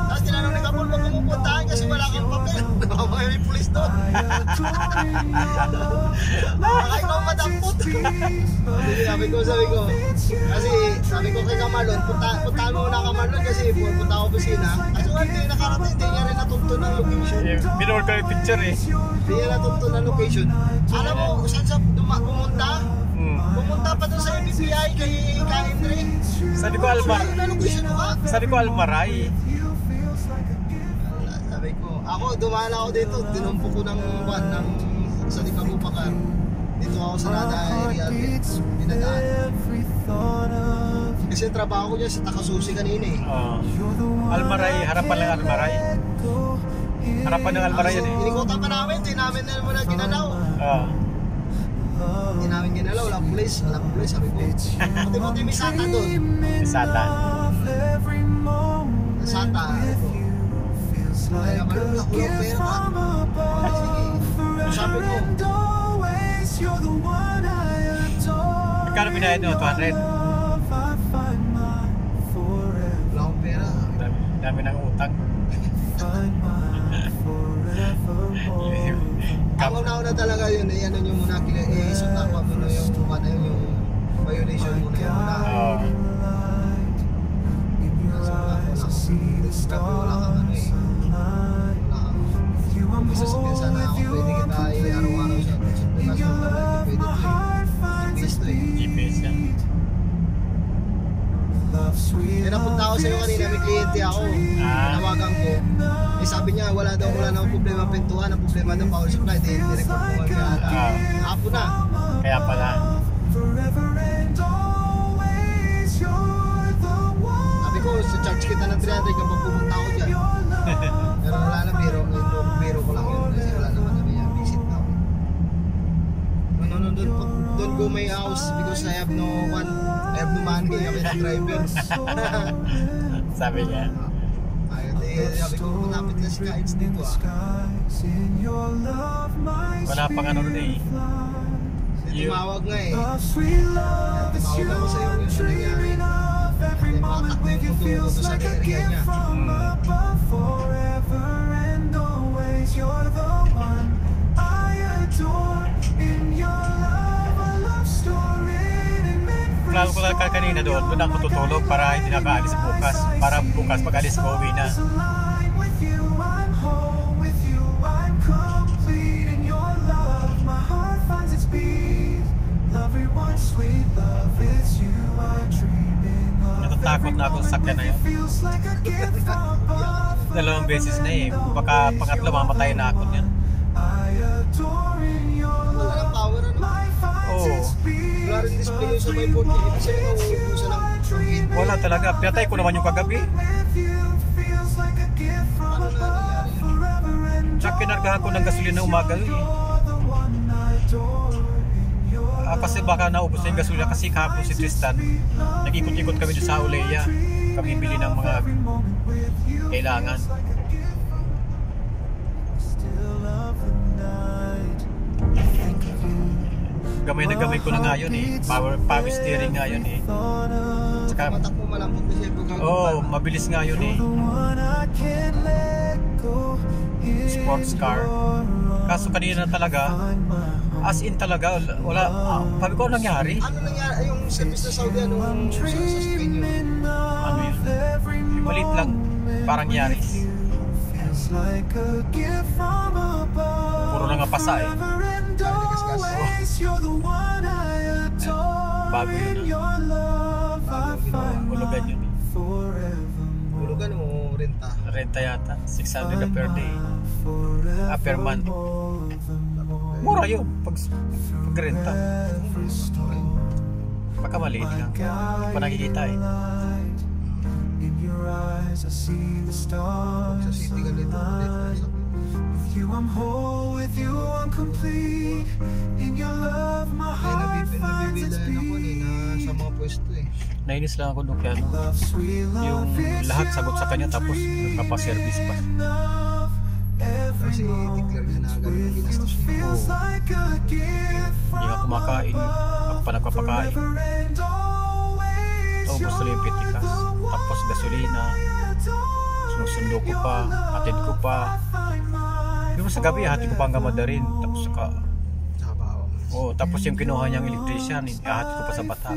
Tapos tinanong ni Kapol, wag mo pupuntahan kasi wala kang papel. Nakabaya may pulis doon. Nakakain ko madampot. Sabi ko. Kasi sabi ko kay Kamalon, puntahan mo na Kamalon kasi punta ako kusina. Kasi hindi nakarating, hindi niya rin natuntun ng location. Binor ko yung picture eh. Hindi niya natuntun ng location. Alam mo kung saan siya pumunta? Pumunta pa doon sa MBPI kay Henry. Sa di ko Almaray. Ayun na location mo ka. Sa di ko Almaray. Sabi ko, ako dumaan ako dito, tinumpo ko ng sa di Kabupakar. Dito ako sa Nada area, dinadaan. Kasi trabaho ko dyan sa Takasusi kanina eh. Almaray, harapan lang Almaray. Harapan ng Almaray yan eh. Inikutan pa namin, hindi namin na muna ginalaw. Hindi namin ginalaw, walang police, sabi ko. Pati may sata doon. Isata. Sata. Ay naman, nakulang pera. Sige. Sabi ko, and always you're the one I adore. Magkano binayad mo? 200? I find my forever. wala akong pera. Dami ng utang. Find my forevermore. Ang una-una talaga yun, ano nyo muna, isot na ako muna yung violation muna yung una. Oo. In your eyes I see the stars align. With you I'm Isa sabihin whole, sana ako, with you pwede I'm kita araw-araw siya. in Kaso your pwede love my to eh. heart finds its Gusto eh. GPS yan. beat. Love sweet Kaya napunta ako sa'yo kanina, may kliyente ako. Tinawagan ko. Eh sabi niya, wala daw problema pintuan, ang problema daw power supply. Direct ko kung kaya. Apo na. Kaya pala. forever and always you're the one. Sabi ko, sa charge kita ng 300 kapag pumunta ako dyan. Pero wala na, biro ko lang yun. Kasi wala naman na may visit na ako. Don't go my house because I have no money. Ako yung driver. Sabi niya. Sabi ko, malapit na si Kaits dito ah. Wala pang ano nun eh. Tumawag nga eh. Tumawag Tumawag ako sa'yo yung nangyari. May mga takbo yung tumututo sa area niya. Klaro ko lang kanina doon ako tutulog para hindi nakaalis bukas. Para bukas pag alis ko, uwi na. Natatakot na ako sa sakyan na yun. 2 beses na eh. Baka pangatlo mamatay na ako niyan. Wala ng power ano. Oo. Wala rin display yung sa may 40. Ibig sabihin nauubusan ng hit. Wala talaga. Pinatay ko naman yung kagabi. Ano na nangyari? Tsaka kinargahan ko ng gasolina umaga eh. Kasi baka naubos na yung gasolina kasi kahapon si Tristan. Nag-ikot-ikot kami doon sa Uleya. Kami bili ng mga kailangan. Gamay na gamay ko na nga yun eh. Power steering nga yun eh. Tsaka, Matakbo malambot na siya. mabilis nga yun eh. Sports car. Kaso kanina talaga, as in talaga, wala, sabi ko ano nangyari? Ano nangyari? Yung service na Saudi, anong sa screen yun? Ano yun? Malit lang, parang Yaris. Puro na nga pasa eh. Bago yun Hulugan yun eh. Hulugan mo renta. Renta yata, 600 na per day. Per month. Mura yun pag renta. Baka maliit lang. Hindi pa nakikita eh. Sa Sa city ka dito. With you I'm whole, with you I'm complete. In your love my Kaya heart finds its nabibilayan ako na sa mga pwesto eh. Nainis lang ako nung kaya ano, Love, sweet love, yung lahat sagot sa kanya tapos nagpapaservice pa. enough. Every Kasi declare niya na agad yung ginastos niya. feels like a gift Hindi from nga kumakain, ako pa nagpapakain. forever and always. Ubus tuloy yung pitikas. Tapos gasolina, sinusundo ko pa, hatid ko pa. Yung sa gabi, hatid ko pa hanggang Madarin. Tapos saka, Tsaka bawang. tapos yung kinuha niyang electrician, hatid ko pa sa Bata.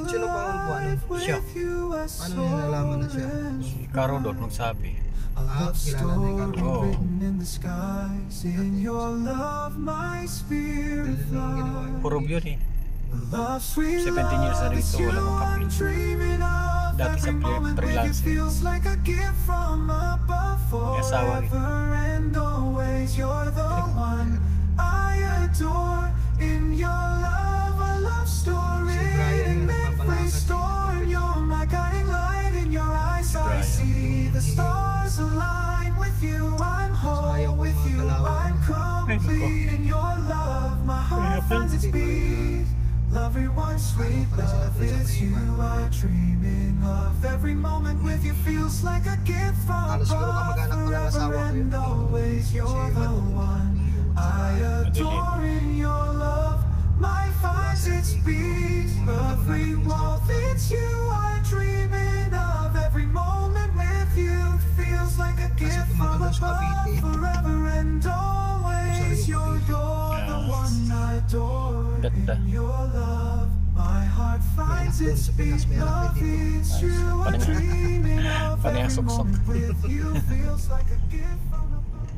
Sino pa ang buwan? Siya, Paano niya nalaman na siya? si Caro doon nagsabi. Kilala na yung Carlo. Oo. In the skies, in your love, my spirit Dahil lang ginawa yun. Puro yun eh. love, sweet 17 years na rito, wala nang kapit. dreaming of. Dati sa freelance. Feels like a gift from above. May asawa rin. Forever and always, you're the one I adore. In your love, a love story. Si Brian yung nagpapalakad. Storm, you're my guiding light. In your eyes, I Brian. see the stars align. With you, I'm Ayaw whole. ko With you, magkalawa. I'm complete. In your love, my heart finds its beat. Everyone sweet love, it's you I'm dreaming of. Every moment with you feels like a gift from Halos siguro kamag-anak ko ng above. asawa ko Forever yun. and always, you're the one adore in your love. My heart its beat. Every wall fits you. I'm dreaming of every moment with you. Feels like a gift from above. Forever and always. You're the one I adore Ganda. in your love. My heart finds its beat. Love is you. I'm dreaming of Panay ang every suksok. moment with you. Feels like a gift from above.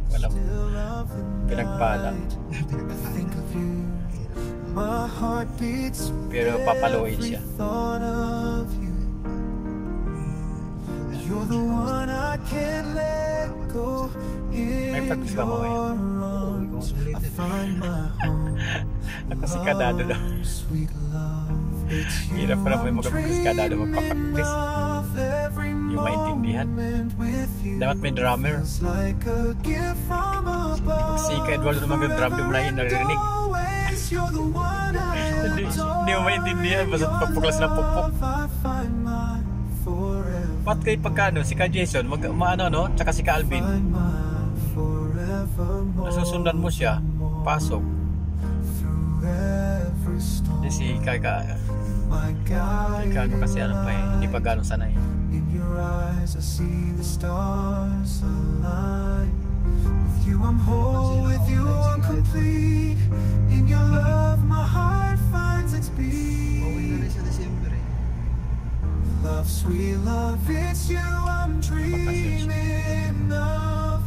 Walang Still of the pinagpalang. night, I think of you. My heart beats. Pero papaluin siya. every thought of you. You're the one I can't let go. May In practice ba mo your arms, I find my home. Ako si Kadado daw. Sweet love, it's you. Hirap pa naman mag-practice Kadado magpapractice. Yung maintindihan. Dapat may drummer. Si Edward na mag-drum, di mo na yun naririnig. Hindi mo maintindihan, basta pagpuklas ng pupuk. Ba't kayo pagkano, si Ka Jason, maano no, tsaka si Ka Alvin, nasusundan mo siya, pasok. Di si Ika ano kasi ano pa eh, hindi pa gano'ng sanay. In your eyes I see the stars align. With you I'm whole, with you I'm complete. In your love my heart finds its Pauwi na rin beat. sa December eh. Love, sweet love, it's you I'm dreaming of.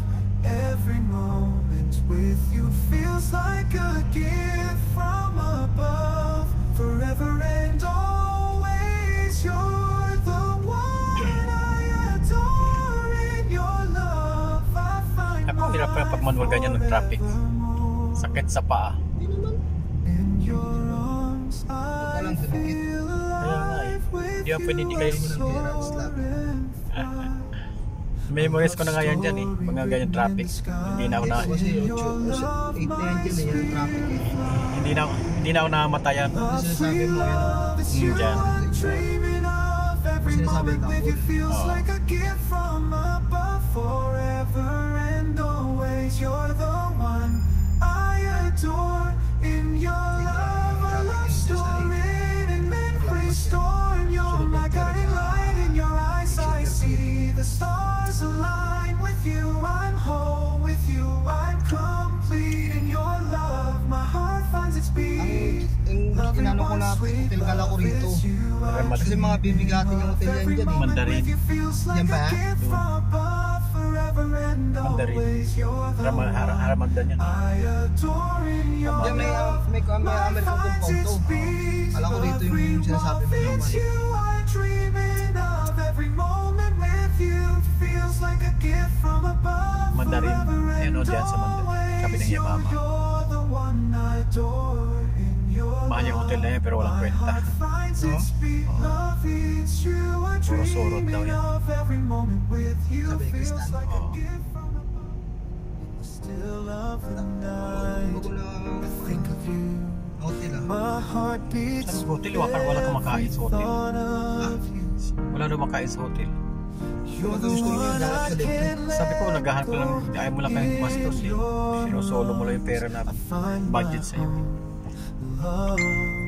Every moment with you feels like a gift from above. Forever and always, you're the one I adore. In your love I find Ako, hirap pa pag manual ganyan ng traffic. Sakit sa paa. Hindi naman. in your arms I lang dumikit. feel Kaya nga eh. alive with Hindi ako pwede, hindi kayo you. ng pera, slap. Memories ko na nga yan dyan eh, mga ganyan traffic. Hindi na ako na, Ito kasi 8 na yan dyan eh, yan ang traffic eh. hindi na ako namatayan. Ano sinasabi mo yun? Dyan. Dreaming of every Sinasabi moment ng with you takot. feels Oo. like a gift from above. Forever and always, you're the one I adore. In your love, a love story in every storm. You're my guiding light. In your eyes, I see the stars align. With you, I'm whole. With you, I'm complete. In your love, my heart finds its beat. Ang inano ko na hotel kala ko rito. Kasi mga bibigatin yung hotel yan dyan eh. Mandarin. Yan ba? Mandarin. Haramandan yan. Yan may American compound to. Alam ko dito yung sinasabi mo naman eh. Mandarin. Ayun o, dyan sa Mandarin. Sabi ng Yamama. Mahal yung hotel na yan pero walang kwenta. Puro surot daw yan. Sabi ni Kristan. Oo. Bago na hotel ah. My heart beats. Sa hotel, wala kumakain sa hotel. Wala daw makain sa hotel. Yung mga gusto niyo yung dapat sa libre. Sabi ko, naghahanap ko lang, ayaw mo lang kayong gumastos eh. Sinusolo mo lang yung pera na budget sa'yo. Love,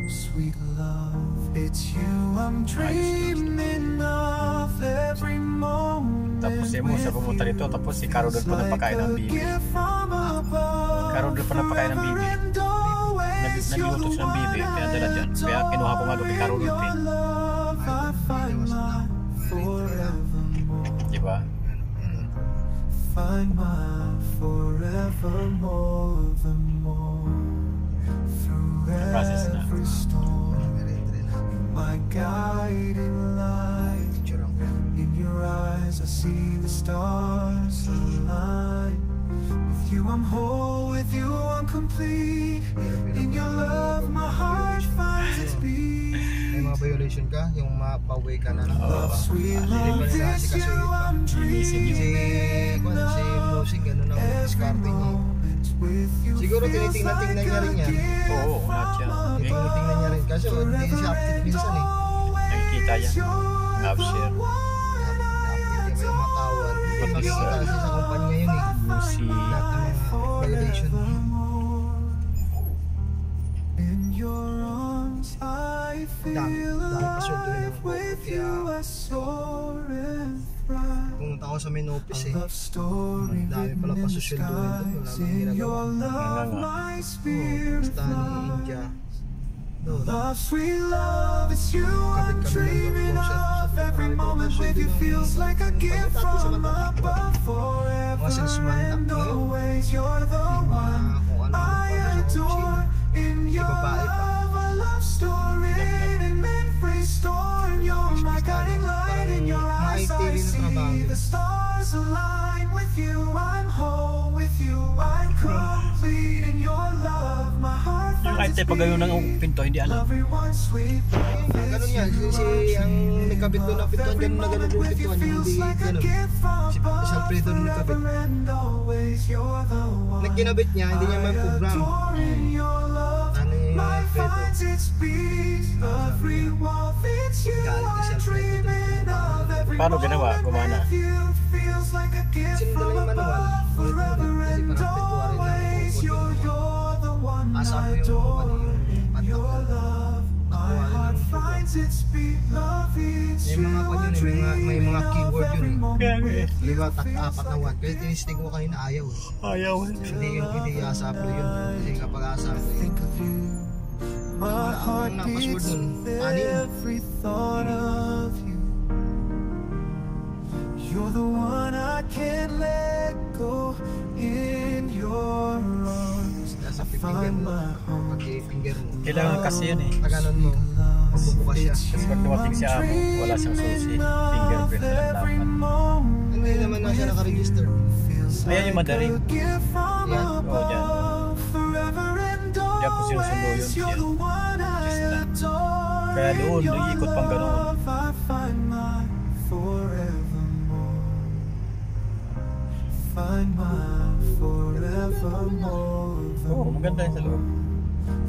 sweet love, it's you I'm dreaming of every moment. Tapos mo sa pumunta dito, tapos si Caro doon pa nagpakain ng bibi. Caro doon pa nagpakain ng bibi. Nagluto siya ng bibi, pinadala dyan. Kaya kinuha ko nga doon kay Caro doon eh. Diba? Find my forevermore, the more through Process na. every storm. My guiding light. In your eyes, I see the stars align. With you, I'm whole. With you, I'm complete. In your love, my heart finds its beat. May mga violation ka, yung mapaway ka na. Love, sweet Hindi love, ba nila it's si you Kasulit pa? I'm Linisin yun. Si Mosing, gano'n ang diskarte niya. Siguro tinitingnan-tingnan niya rin yan. Oo, lahat yan. Eh, Tinitingnan niya rin. Kasi hindi siya update minsan eh. nakikita yan. Love share. Update niya ba yung mga tawad. Makikita kasi sa kumpanya yun eh. si lahat ng mga validation. In your arms I feel alive with you I soar and thrive. Pumunta ako sa main office eh. Love story Dami pala written in the pasusweldohin doon. Wala skies. nang In your ginagawa. love my spirit Basta ni flies. India. Doon. Love, sweet love, it's you I'm Kapit-kapit lang dreaming doon siya. of. Every moment with you feels like a gift from above. Forever Mga salesman and na ngayon. always you're the Di ba one kung ano I adore. In your babae pa. love, a love story in memory stored. You're my guiding light. In your eyes I see the stars align. With you I'm whole. With you I'm complete. In your love my heart Yung kahit tayo pag gano'n ng pinto, hindi alam. everyone sweet. Ganun yan. Si ang nagkabit doon ng pintuan, ganun na ganun yung pintuan. Hindi ganun. Si Alfredo nung nagkabit. Nagkinabit niya, hindi niya man program. Ano yung Alfredo? Galit si Alfredo. Paano ginawa? Gumana? Sinundan lang yung manual. Ulit-ulit. Kasi parang pintuan rin na asa mo yung pantak na nakuha may mga keyword yun eh. Di ba, apat na word. Kaya tinistig ko kanina ayaw eh. Ayaw. Hindi asaplo yun. Kasi kapag asaplo yun, My heart ang password beats nun, with 6. every thought of you. You're the one I can't let go. In your arms Nasa I finger find mo. my home. Pag-finger mo. Kailangan kasi yun eh. Pag-anon mo, magbubukas siya. Kasi pag dumating si Amo, wala siyang susi. Fingerprint na lang dapat. Hindi naman na siya nakaregister. Ayan yung madali. Yan. Oo, dyan. Diyan ko sinusundo yun siya. Kaya doon, nag-iikot pang ganoon. Oo, maganda yun sa loob.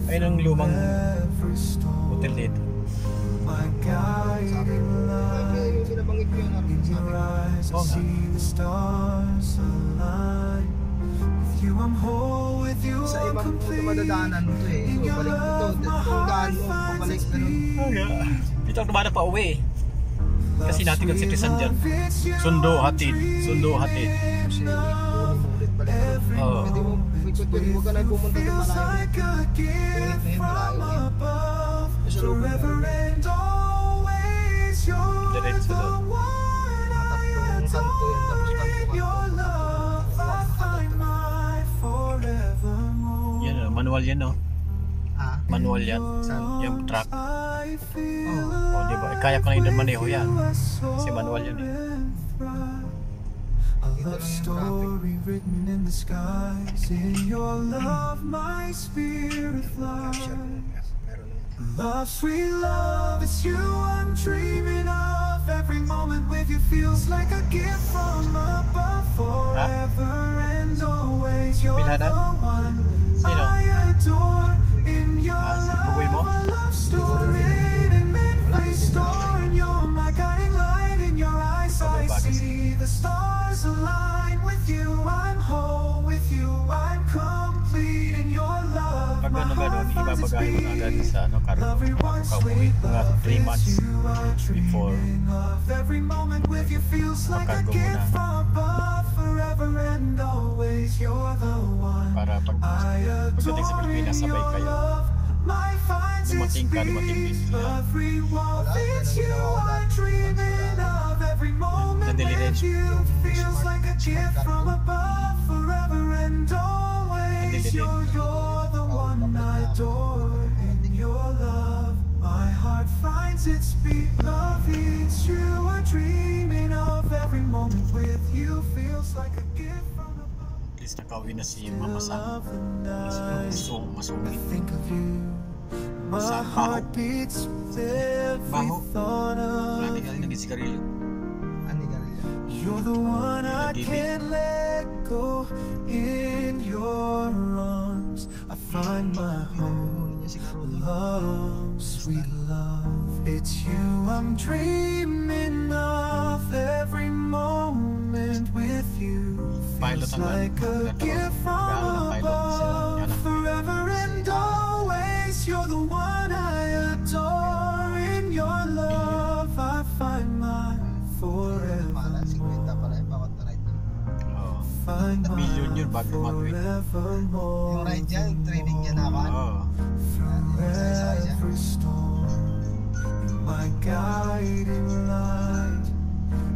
Ayun ang lumang hotel dito. Sabi ko, yung binabanggit ko yung natin. Sabi ko, Oo nga. sa ibang madadaanan mo to eh. So, balik mo to. Kung daan mo, pabalik ganun. Dito ako dumana pa uwi. Kasi natin nagsitisan dyan. Sundo, hatid. Sundo, hatid. Kasi ulit mo ulit balik. Oo. Pwede mo, ikot yun. Huwag ka na pumunta sa malayo. Ulit na yun, malayo. Sa loob mo. Diretso doon. Tatlong kanto yun. Tapos kanto. Yan o, manual yan o. Ah, Manual yan. saan? Yung truck. Oh. O, diba? Kaya ko na yung maneho yan. Kasi manual yan eh. Dito lang yung traffic. Written in the skies. In your love my spirit flies. Meron na. Love, sweet love, it's you I'm dreaming of. Every moment with you feels like a gift from above. Forever and always you're Bilhanan? the one Sino? I adore. In your Bugoy mo? love, a love story in memory stored. You're my guiding light. In your eyes I see the stars align. With you I'm whole. With you I'm complete. In your love Pag my gano'n heart finds its ibabagay mo na agad beat. sa ano, karoon. Everyone Kauwi. Mga 3 months before. Every moment with you feels like a Makargo gift muna. from above. Forever and always you're the one Para pag I pagdating sa adore. Pilipinas, In sabay your kayo. love my finds its Dumating ka, dumating din beat. sila. Every wall Wala, fits yan you ang ginawa ko I'm dati. dreaming of. Every moment Nadali rin. with you feels like a gift from above. Forever and always Nadali rin. you're the one I adore. In your love my heart finds its beat. Love is you I'm dreaming of. Every moment with you feels like a gift from above. At least nakauwi na si Mama Sam. Masungit. Think of you. My Sa heart baho. beats with every Baho. thought Wala of din kasi nagsigarilyo. Ani garilya. you're the one I Nag-ibig. can't let go. In your arms I find my home. Niya si Carolo. Love, sweet love, it's you I'm dreaming of. Every moment with you pilot ang like a gift from above. Forever and always, you're the one I adore. In your love, I find my Pala, 50 forevermore. pala yung bawat ride niya. Oo. Find my Million yun bago mag-win. forevermore. Yung ride niya, yung training niya na ba? Oo. Isa-isa siya. Every storm, my guiding light.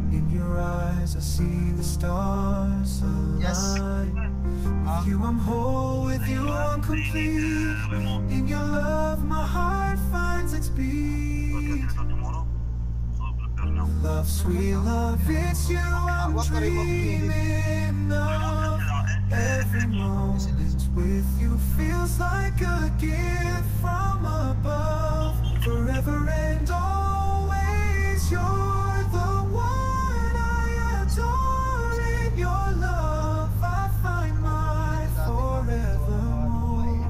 In your eyes, I see the stars align. Yes. With you, I'm whole. With you, I'm complete. In your love, my heart finds its beat. Love, sweet love, it's you I'm dreaming of. Every moment with you feels like a gift from above. Forever and always, you're the one I adore. In your love, I find my forevermore.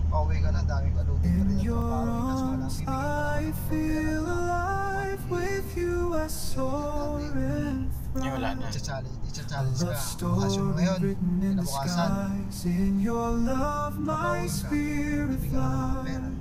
Pauwi ka na, dami ko alutin pa rin In yung your papawin. Tapos walang arms, bibigyan I feel alive. With you, I soar and Yung wala na. I-challenge ka. Love Bukas yung story ngayon, written in the kinabukasan. skies. In your love, my spirit flies.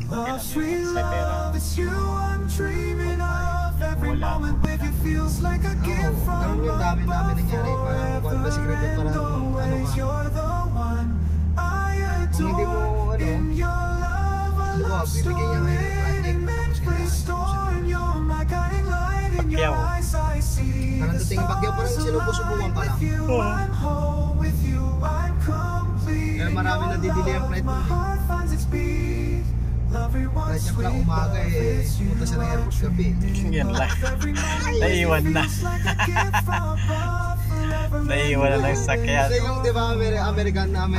Love, sweet love, it's you I'm dreaming of. Every moment with you feels like a gift from ganun yung dami nangyari. Parang above. kung ba secret And parang always, ka. you're the one I Kung hindi mo, adore. In your love, a love bibigyan niya ngayon, story meant to restore. You're my guiding light. In your Pacquiao. eyes, I see Parang the dating Pacquiao, parang stars sinubusubukan pa lang. align. With you, I'm whole. With you, I'm complete. Kaya marami In your nadidili ang love, flight my mo. heart finds its beat. Love everyone Kahit yung sweet, pala umaga love eh, is you pumunta siya ng airport gabi. Yan lang. Every moment Naiwan na. feels like a gift from above. Forever Naiwan na ng sakyan. Kasi yung di ba American time,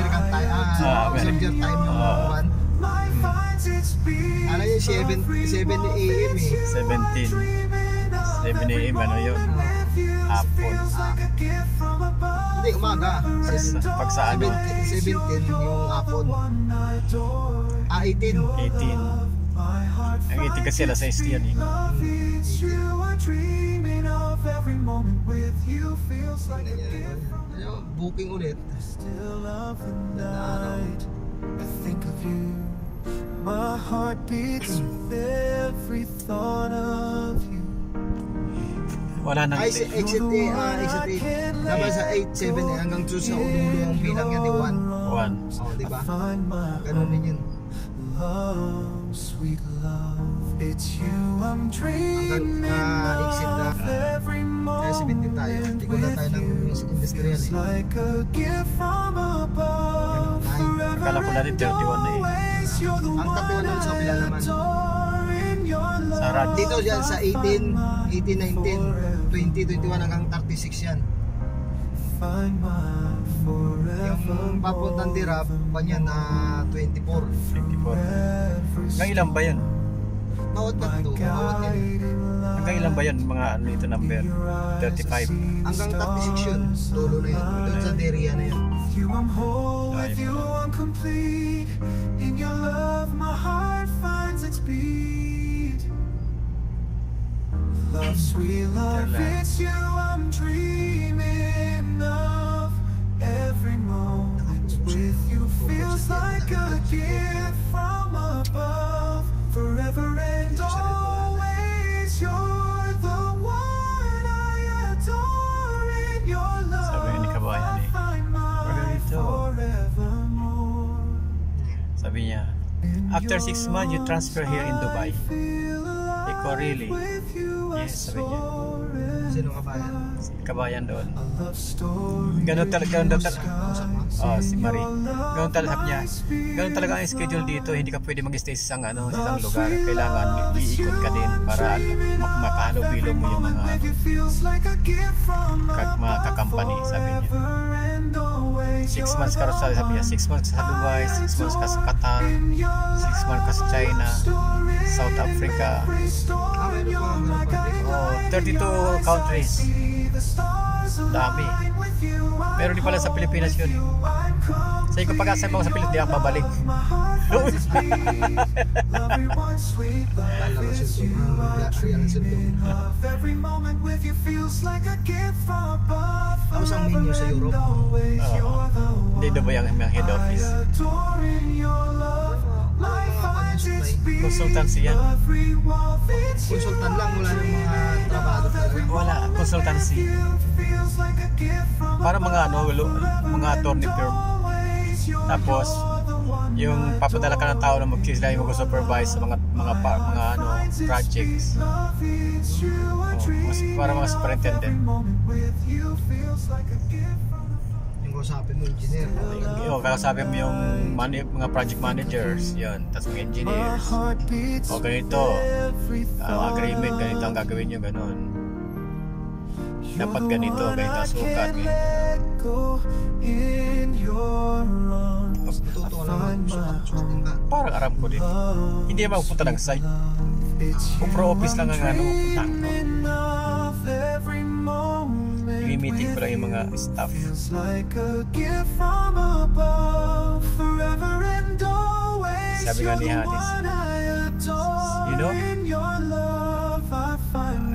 soldier time yung one. my finds its beat. Ano yun, 7 AM eh. 17. 7 AM, ano yun? Hapon. Hindi, umaga. Pag sa ano? 17 yung hapon. 18. 18. Ang 18 kasi alas 6 yan eh. Ano, booking ulit. Still of the night, I think of you. My heart beats with every thought of you. Wala nang Ay, exit A, exit A. Dapat sa 8, 7 eh, hanggang 2 sa ulo yung bilang niya di 1. 1. Oh, di ba? Find my Ganun din yun. love, sweet love. It's you I'm dreaming exit na. of. Every Kaya 17 tayo. moment Hindi ko na tayo ng with you industrial feels eh. like a gift from above. Forever Akala ko na rin 31 na eh. always, you're the Ang 31 naman sa kabila naman. adore. In your love, Sa rad. Dito yan sa 18, 18, 19, 20, 21 hanggang 36 yan. find my forever. Yung papuntang Dirap, kanyan na 24. 24. Hanggang ilan ba yun? Bawat kanto, bawat yan. Hanggang ilan ba yun? Mga ano ito number? 35. Hanggang 36 yun. Dulo na yun. Doon sa Deria na yun. With you I'm whole, with Ayun. you I'm complete. In your love my heart finds its beat. Love, sweet love, Diyan lang. it's you I'm dreaming of. Every moment with you feels like a gift from above. Forever and always, you're the one I adore. In your love, Sabi ni Kabayan eh, I find my Margarito. forevermore. Sabi niya, after 6 months you transfer here in Dubai. Ikaw really? Yes, sabi niya. Sino ka ba yan? Kabayan doon. Ganun talaga, oh, si Marie. Ganun talaga, sabi niya, ganun talaga ang schedule dito. Hindi ka pwede mag-stay sa isang lugar. Kailangan iikot ka din para makahalo-bilo mo yung mga kakampany, sabi niya. 6 months ka rin sabi niya, 6 months sa Dubai, 6 months ka sa Qatar, 6 months ka sa China, South Africa, Ah, meron pa. oh, 32 countries. Dami. Meron din pala sa Pilipinas yun. Sa ikaw pag-asal mo sa Pilipinas, di ako babalik. Tapos ang menu sa Europe. Hindi na ba yung head office? Consultancy yan. Konsultan lang, wala ng mga trabaho talaga. Wala, consultancy. Para mga mga attorney firm. Tapos yung papadala ka ng tao na sila yung mag-supervise sa mga projects. Para mga superintendent. Yung kausapin mo, engineer. Yung kausapin mo yung mga project managers, yun. Tapos mga engineers. O ganito, agreement, ganito ang gagawin nyo, ganun. Dapat ganito ang sukat. Matuto ka naman, sukat ka. Parang aram ko dito. Hindi naman pupunta ng site. Kung pro office lang ang pupunta ko. I-meeting ko lang yung mga staff. Sabi nga ni Hanis, you know,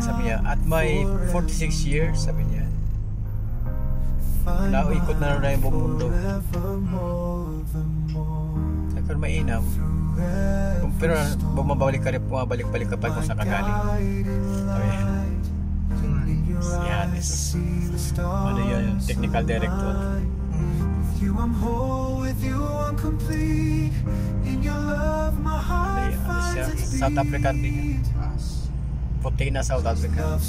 sabi niya, at my 46 years, sabi niya, ikot na rin yung buong mundo. Sabi ko, mainam. Pero bumabalik ka pa kung saan ka galing. Sabi niya, si Hanis, ano yun, yung technical director. Ano siya, South African din yan. Puti na South Africa.